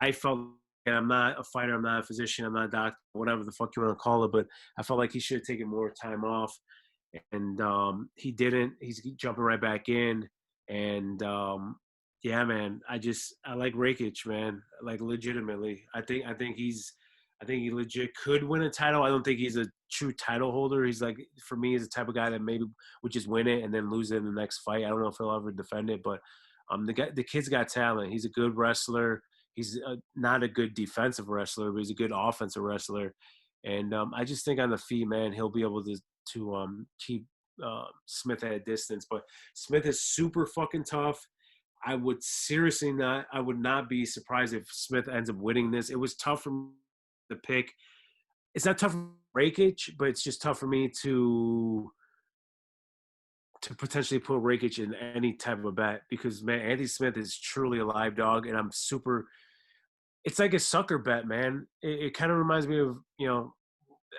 I felt, and I'm not a fighter, I'm not a physician, I'm not a doctor, whatever the fuck you want to call it, but I felt like he should have taken more time off, and he didn't. He's jumping right back in, and yeah, man, I like Rakic, man, like legitimately. I think he legit could win a title. I don't think he's a true title holder. He's like, for me, he's the type of guy that maybe would just win it and then lose it in the next fight. I don't know if he'll ever defend it, but the kid's got talent. He's a good wrestler. He's not a good defensive wrestler, but he's a good offensive wrestler. And I just think on the feet, man, he'll be able to keep Smith at a distance. But Smith is super fucking tough. I would not be surprised if Smith ends up winning this. It was tough for me to pick. It's not tough for Rakic, but it's just tough for me to potentially put Rakic in any type of bet because, man, Andy Smith is truly a live dog, and I'm super. It's like a sucker bet, man. It kind of reminds me of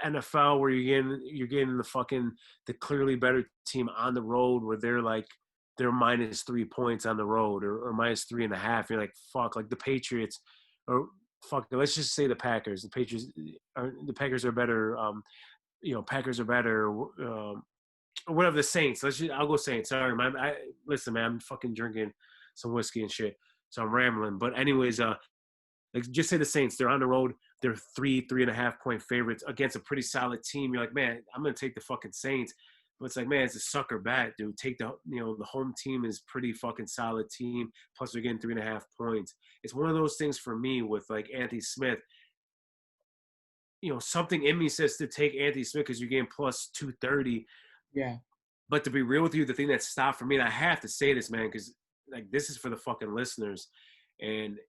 NFL where you're getting the clearly better team on the road where they're minus 3 points on the road or minus 3.5. You're like, fuck, like the Patriots or fuck. Let's just say the Packers. The Packers are better. Packers are better. Or whatever, the Saints. I'll go Saints. Sorry, man. Listen, man. I'm fucking drinking some whiskey and shit, so I'm rambling. But anyways, like just say the Saints. They're on the road. They're 3.5 point favorites against a pretty solid team. You're like, man, I'm gonna take the fucking Saints. But it's like, man, it's a sucker bet, dude. Take the home team is pretty fucking solid team. Plus, they're getting 3.5 points. It's one of those things for me with like Anthony Smith. Something in me says to take Anthony Smith because you're getting plus 230. Yeah. But to be real with you, the thing that stopped for me, and I have to say this, man, because like this is for the fucking listeners, and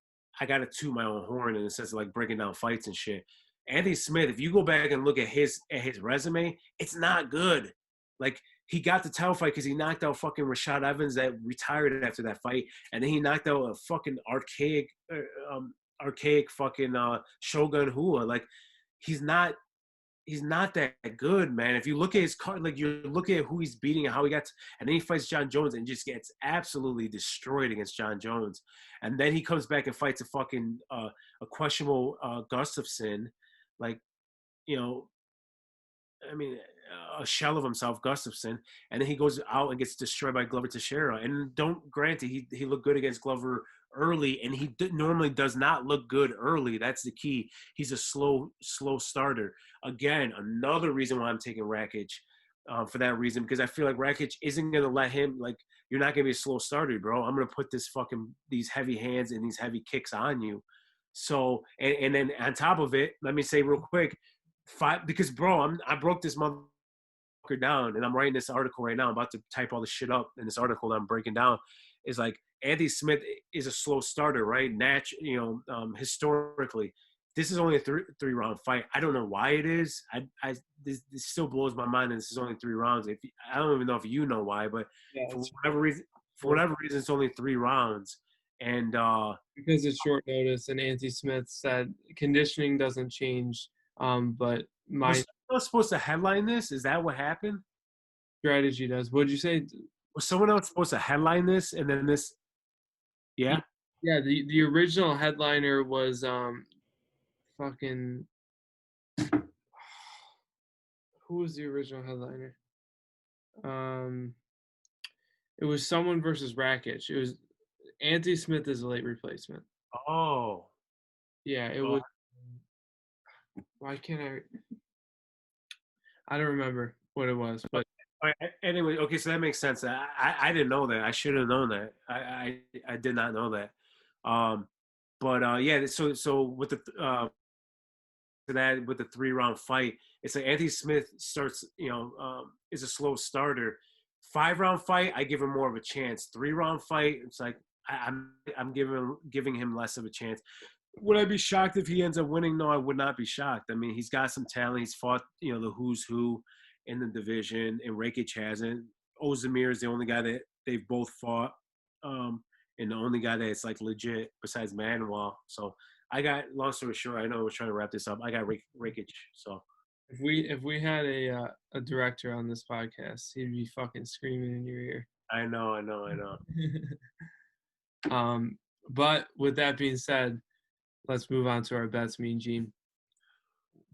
I got to toot my own horn in the sense of like breaking down fights and shit. Anthony Smith, if you go back and look at his resume, it's not good. Like he got the title fight because he knocked out fucking Rashad Evans that retired after that fight, and then he knocked out a fucking archaic fucking Shogun Hua. Like he's not that good, man. If you look at his card, like you look at who he's beating and how he got, and then he fights John Jones and just gets absolutely destroyed against John Jones, and then he comes back and fights a questionable Gustafsson, like you know, I mean, a shell of himself, Gustafsson, and then he goes out and gets destroyed by Glover Teixeira. And granted, he looked good against Glover early, and he normally does not look good early. That's the key. He's a slow starter. Again, another reason why I'm taking Rakic for that reason, because I feel like Rakic isn't going to let him, like, you're not going to be a slow starter, bro. I'm going to put these heavy hands and these heavy kicks on you. So, and then on top of it, let me say real quick, because bro, I broke this motherfucker down, and I'm writing this article right now. I'm about to type all the shit up in this article that I'm breaking down. Is like Andy Smith is a slow starter, right? Historically, this is only a three round fight. I don't know why it is. This still blows my mind, and this is only 3 rounds. I don't even know if you know why, but Yeah, for whatever reason, it's only 3 rounds. And because it's short notice, and Anthony Smith said conditioning doesn't change. But my was supposed to headline this? Is that what happened? strategy does. What'd you say? Was someone else supposed to headline this and then this? Yeah. Yeah, the original headliner was fucking who was the original headliner? It was someone versus Rakic. It was Anthony Smith is a late replacement. Oh. Yeah, it was. Why can't I don't remember what it was, but Anyway, okay, so that makes sense. I didn't know that. I should have known that. I did not know that. But yeah. So with the to that with the 3-round fight. It's like Anthony Smith starts, is a slow starter. 5-round fight, I give him more of a chance. 3-round fight, it's like I'm giving him less of a chance. Would I be shocked if he ends up winning? No, I would not be shocked. I mean, he's got some talent. He's fought, the who's who in the division, and Rakic hasn't. Ozdemir is the only guy that they've both fought, and the only guy that's like legit besides Manuel. So I got, long story short, I know we're trying to wrap this up. I got Rakic. So If we had a director on this podcast, he'd be fucking screaming in your ear. I know. But with that being said, let's move on to our bets, Mean Gene.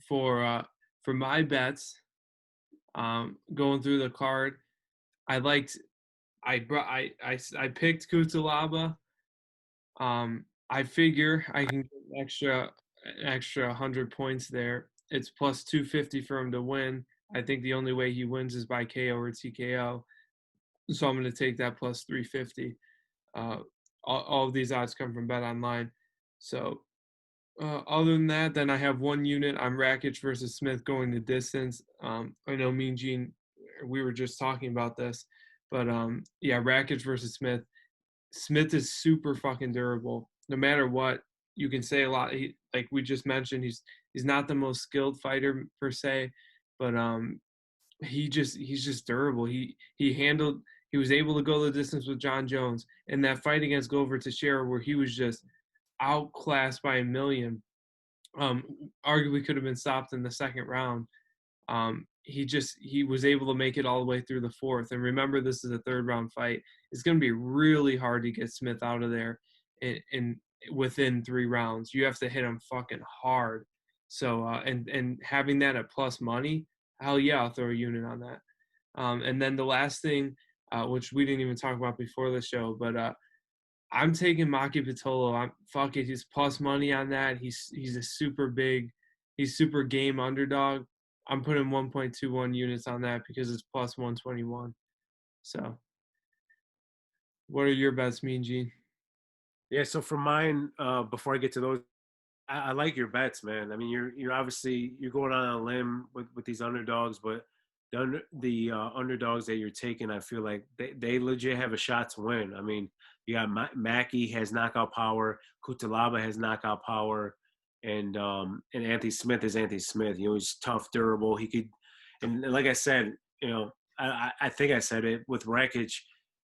For my bets, going through the card, I picked Kutalaba. I figure I can get an extra 100 points there. It's plus 250 for him to win. I think the only way he wins is by KO or TKO. So I'm going to take that plus 350. All of these odds come from Bet Online. So other than that, then I have one unit on Rakic versus Smith going the distance. I know Mean Gene, we were just talking about this. But, Rakic versus Smith. Smith is super fucking durable. No matter what, you can say a lot. Like we just mentioned, he's not the most skilled fighter per se, but he's just durable. He was able to go the distance with John Jones. In that fight against Glover Teixeira where he was just outclassed by a million, arguably could have been stopped in the second round. He was able to make it all the way through the fourth. And remember, this is a 3rd-round fight. It's going to be really hard to get Smith out of there in within 3 rounds. You have to hit him fucking hard. So and having that at plus money, hell yeah, I'll throw a unit on that. And then the last thing, which we didn't even talk about before the show, but I'm taking Maki Pitolo. Fuck it, he's plus money on that. He's a super game underdog. I'm putting 1.21 units on that because it's plus 121. So, what are your bets, Mean Gene? Yeah, so for mine, before I get to those, I like your bets, man. I mean, you're obviously you're going on a limb with these underdogs, but the underdogs that you're taking, I feel like they legit have a shot to win. I mean, you got Mackie has knockout power, Kutalaba has knockout power, and Anthony Smith is Anthony Smith. He's tough, durable. He could, and like I said, I think I said it with Rakic.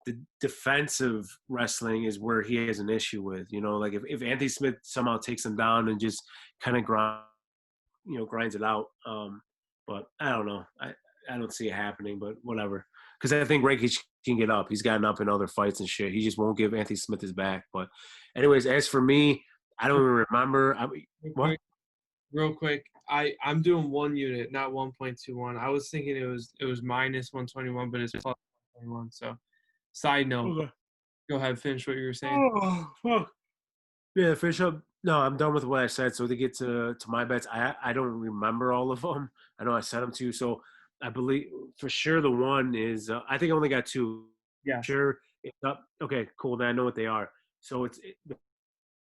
The defensive wrestling is where he has an issue with. Like if Anthony Smith somehow takes him down and just kind of grinds it out. But I don't know. I don't see it happening, but whatever. Because I think Rakic can get up. He's gotten up in other fights and shit. He just won't give Anthony Smith his back. But anyways, as for me, I don't even remember. What? Real quick, I'm doing one unit, not 1.21. I was thinking it was minus 121, but it's plus 121. So, side note, Okay. Go ahead, finish what you were saying. Oh, fuck. Yeah, finish up. No, I'm done with what I said. So to get to my bets, I don't remember all of them. I know I said them to you. So I believe for sure the one is I think I only got 2. Yeah. Sure. It's up. Okay, cool. Then I know what they are. So the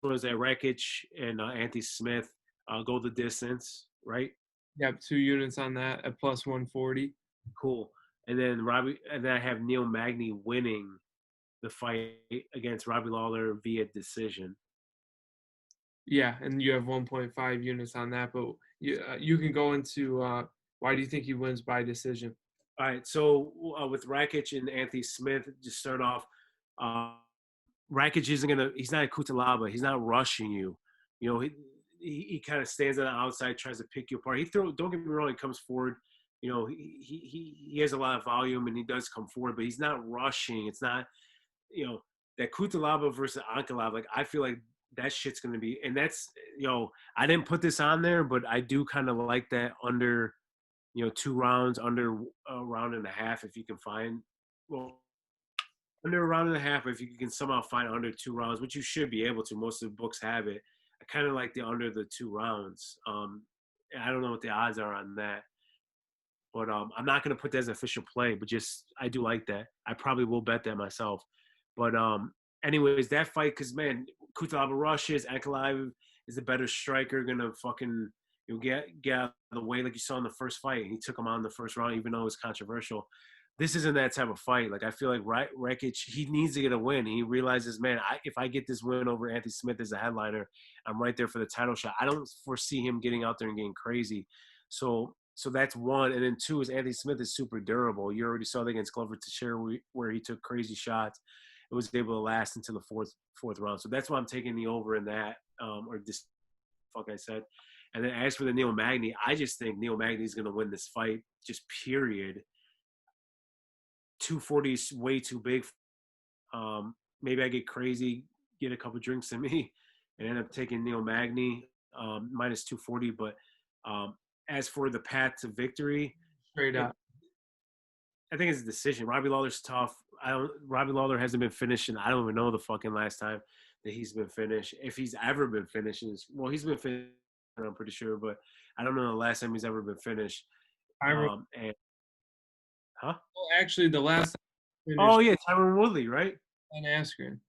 one is that Rakic and Anthony Smith go the distance, right? Yep, 2 units on that at plus 140. Cool. And then I have Neil Magny winning the fight against Robbie Lawler via decision. Yeah, and you have 1.5 units on that, but you can go into why do you think he wins by decision? All right, so with Rakic and Anthony Smith, just start off. Rakic he's not a Kutalaba. He's not rushing you. He kind of stands on the outside, tries to pick you apart. Don't get me wrong, he comes forward. He has a lot of volume and he does come forward, but he's not rushing. It's not, that Kutalaba versus Ankalaev. Like, I feel like that shit's going to be, and that's, I didn't put this on there, but I do kind of like that under, 2 rounds, under a round and a half, if you can find, under a round and a half, if you can somehow find under 2 rounds, which you should be able to. Most of the books have it. I kind of like the under the 2 rounds. I don't know what the odds are on that. But I'm not going to put that as an official play, but I do like that. I probably will bet that myself. But anyways, that fight, because, man, Kutalaba rushes, Ankalaev is a better striker, going to fucking, He'll get out of the way like you saw in the first fight. He took him on in the first round, even though it was controversial. This isn't that type of fight. Like I feel like Rakic, he needs to get a win. He realizes, man, if I get this win over Anthony Smith as a headliner, I'm right there for the title shot. I don't foresee him getting out there and getting crazy. So that's one, and then two is Anthony Smith is super durable. You already saw that against Glover Teixeira where he took crazy shots. It was able to last until the fourth round. So that's why I'm taking the over in that, or this fuck I said. And then as for the Neil Magny, I just think Neil Magny is going to win this fight, just period. 240 is way too big. Maybe I get crazy, get a couple drinks in me, and end up taking Neil Magny minus 240. But as for the path to victory, Straight up. I think it's a decision. Robbie Lawler's tough. Robbie Lawler hasn't been finished, and I don't even know the fucking last time that he's been finished. If he's ever been finished, well, he's been finished, I'm pretty sure, but I don't know the last time he's ever been finished. And huh? Well, actually, the last time Oh yeah, Tyron Woodley, right? Ben Askren.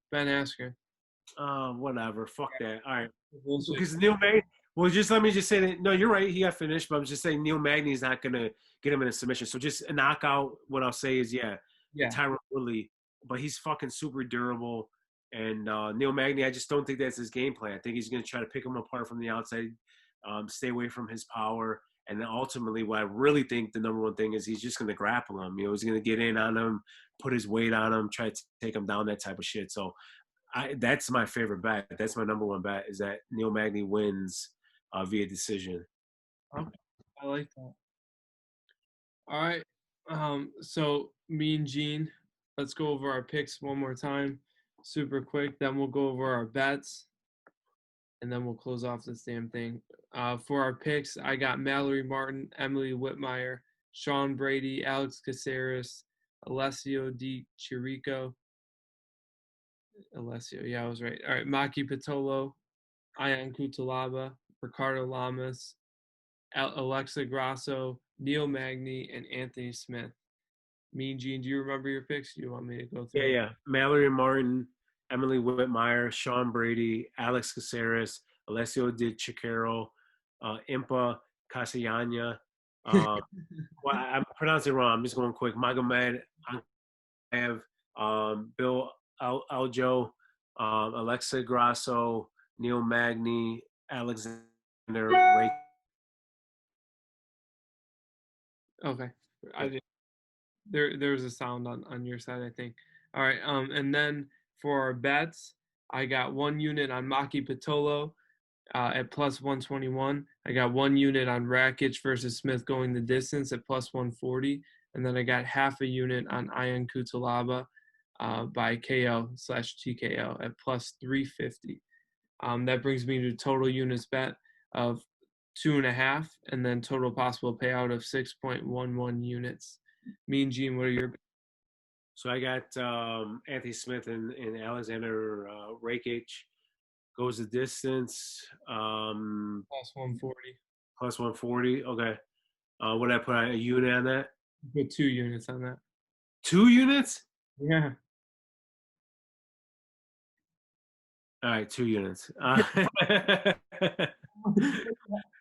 Whatever. Fuck that. All right. Bullshit. Because Neil Magny. Well, just let me just say that. No, you're right. He got finished, but I'm just saying Neil Magny is not gonna get him in a submission. So just a knockout. What I'll say is, yeah. Tyron Woodley, but he's fucking super durable. And Neil Magny, I just don't think that's his game plan. I think he's gonna try to pick him apart from the outside, stay away from his power, and then ultimately, what I really think the number one thing is he's just gonna grapple him. You know, he's gonna get in on him, put his weight on him, try to take him down, that type of shit. So that's my favorite bet. That's my number one bet, is that Neil Magny wins via decision. Okay. I like that. All right. So Mean Gene, let's go over our picks one more time, super quick. Then we'll go over our bets, and then we'll close off this damn thing. For our picks, I got Mallory Martin, Emily Whitmire, Sean Brady, Alex Caceres, Alessio Di Chirico. Alessio, yeah, I was right. All right, Maki Pitolo, Ian Kutalaba, Ricardo Lamas, Alexa Grasso, Neil Magny, and Anthony Smith. Mean Gene, do you remember your picks? Do you want me to go through? Yeah. Mallory Martin, Emily Whitmire, Sean Brady, Alex Caceres, Alessio Di Chirico, Impa Casillana. Well, I'm pronouncing it wrong. I'm just going quick. Magomed, I have Bill Aljo, Alexa Grasso, Neil Magny, Alexander Rakic. Okay. I did. There's a sound on your side, I think. All right. And then for our bets, I got 1 unit on Maki Pitolo at plus 121. I got 1 unit on Rakic versus Smith going the distance at plus 140. And then I got half a unit on Ian Kutalaba by KO/TKO at plus 350. That brings me to total units bet of 2.5, and then total possible payout of 6.11 units. Mean Gene, what are your? So I got Anthony Smith and Alexander Rakic goes the distance. Plus 140. Plus 140. Okay. What did I put a unit on that? Put 2 units on that. 2 units? Yeah. All right, 2 units.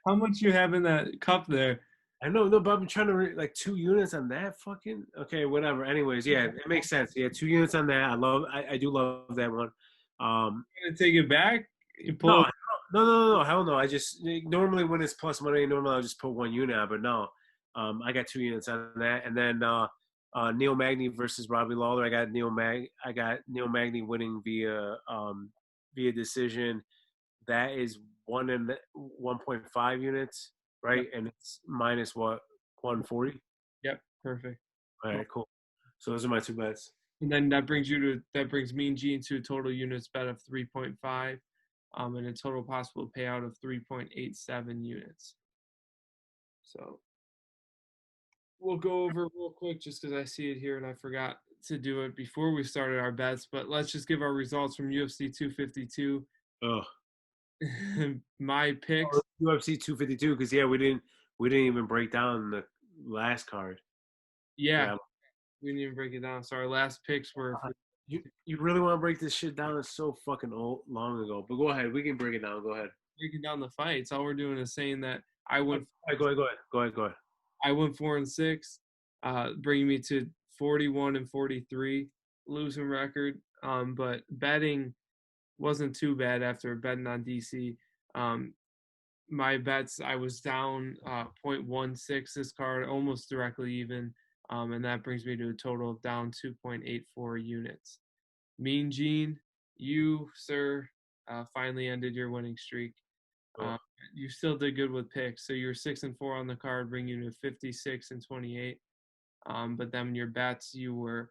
How much you have in that cup there? I know, no, but I'm trying to like 2 units on that fucking. Okay, whatever. Anyways, yeah, it makes sense. Yeah, 2 units on that. I do love that one. You gonna take it back? You pull no, hell no. I just normally when it's plus money, normally I'll just put 1 unit on, but no. I got 2 units on that, and then Neil Magny versus Robbie Lawler. I got Neil Magny winning via decision. That is 1.5 units, right? Yep. And it's minus what, 140? Yep, perfect. All right, cool. So those are my 2 bets. And then that brings Mean Gene to a total units bet of 3.5, and a total possible payout of 3.87 units. So we'll go over real quick just because I see it here and I forgot to do it before we started our bets. But let's just give our results from UFC 252. Oh. My picks. UFC 252, because yeah, we didn't even break down the last card. Yeah. We didn't even break it down. So our last picks were. You really want to break this shit down? It's so fucking long ago. But go ahead, we can break it down. Go ahead. Breaking down the fights. All we're doing is saying that I went Go ahead. I went 4-6, bringing me to 41-43 losing record. But betting wasn't too bad after betting on DC. My bets, I was down 0.16 this card, almost directly even, and that brings me to a total of down 2.84 units. Mean Gene, you, sir, finally ended your winning streak. You still did good with picks, so you're 6-4 on the card, bringing you to 56-28. But then your bets, you were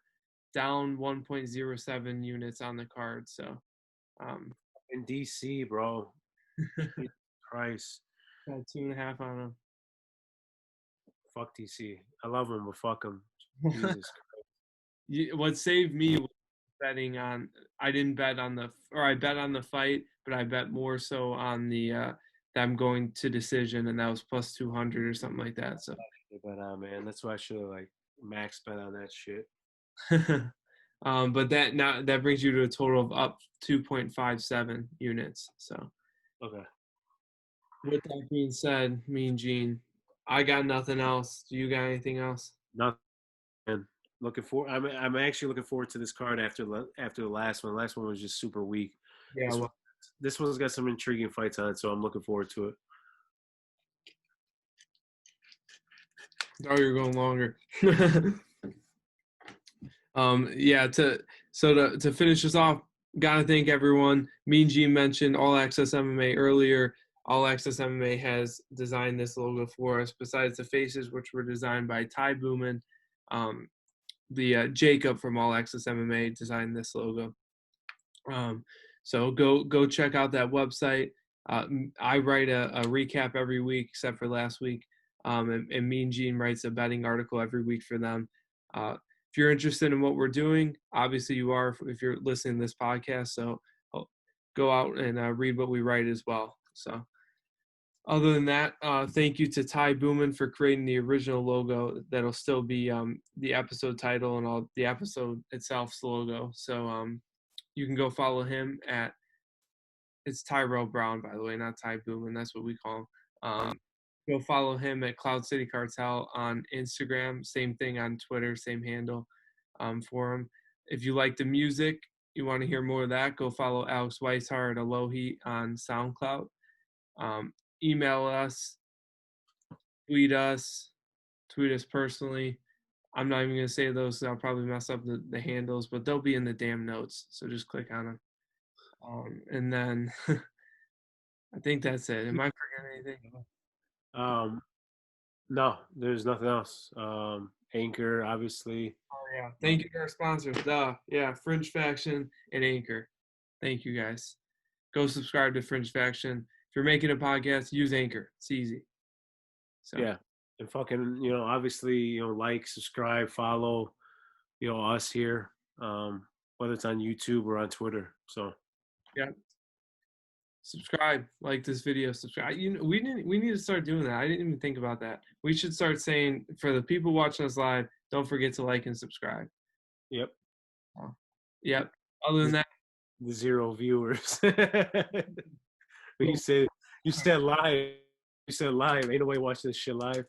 down 1.07 units on the card. So, in DC, bro. Jesus Christ. got 2.5 on them. Fuck DC. I love him, but fuck him. Jesus Christ. What saved me was betting on. I didn't bet on I bet on the fight, but I bet more so on the them going to decision, and that was plus 200 or something like that. So, bet on, man. That's why I should have like max bet on that shit. But that brings you to a total of up 2.57 units. So, okay. With that being said, Mean Gene, I got nothing else. Do you got anything else? Nothing. I'm actually looking forward to this card after the last one. The last one was just super weak. Yeah. This one's got some intriguing fights on it, so I'm looking forward to it. Oh, you're going longer. Yeah. To finish this off, gotta thank everyone. Mean Gene mentioned All Access MMA earlier. All Access MMA has designed this logo for us. Besides the faces, which were designed by Ty Booman, Jacob from All Access MMA designed this logo. So go check out that website. I write a recap every week, except for last week. And Mean Gene writes a betting article every week for them. If you're interested in what we're doing, obviously you are if you're listening to this podcast. So go out and read what we write as well. So other than that, thank you to Ty Booman for creating the original logo that'll still be the episode title and all the episode itself's logo. So you can go follow him at it's Tyrell Brown, by the way, not Ty Booman. That's what we call him. Go follow him at Cloud City Cartel on Instagram. Same thing on Twitter, same handle for him. If you like the music, you want to hear more of that, go follow Alex Weishart at Alohi on SoundCloud. Email us, tweet us personally. I'm not even going to say those. I'll probably mess up the handles, but they'll be in the damn notes. So just click on them. And then I think that's it. Am I forgetting anything? No, there's nothing else. Anchor, obviously. Oh, yeah. Thank you to our sponsors. Yeah, Fringe Faction and Anchor. Thank you, guys. Go subscribe to Fringe Faction. If you're making a podcast, use Anchor. It's easy. So. Yeah. And fucking, obviously, like, subscribe, follow, us here, whether it's on YouTube or on Twitter. So. Yeah. Subscribe, like this video, subscribe. We need to start doing that. I didn't even think about that. We should start saying for the people watching us live, don't forget to like and subscribe. Yep. Yep. Other than that, the 0 viewers. You said live. You said live. Ain't nobody watching this shit live.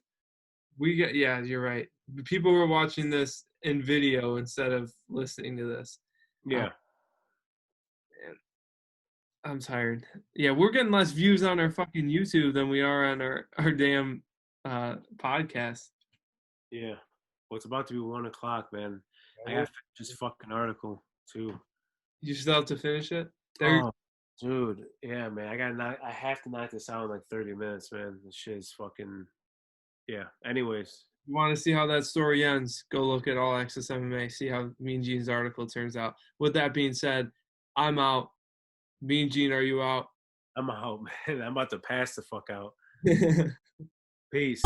Yeah, you're right. People were watching this in video instead of listening to this. Yeah. I'm tired. Yeah, we're getting less views on our fucking YouTube than we are on our damn podcast. Yeah. Well, it's about to be 1:00, man. I have to finish this fucking article too. You still have to finish it? Oh, dude. Yeah, man. I have to knock this out in like 30 minutes, man. This shit is fucking. Yeah. Anyways. You want to see how that story ends? Go look at All Access MMA. See how Mean Gene's article turns out. With that being said, I'm out. Mean Gene, are you out? I'm out, man. I'm about to pass the fuck out. Peace.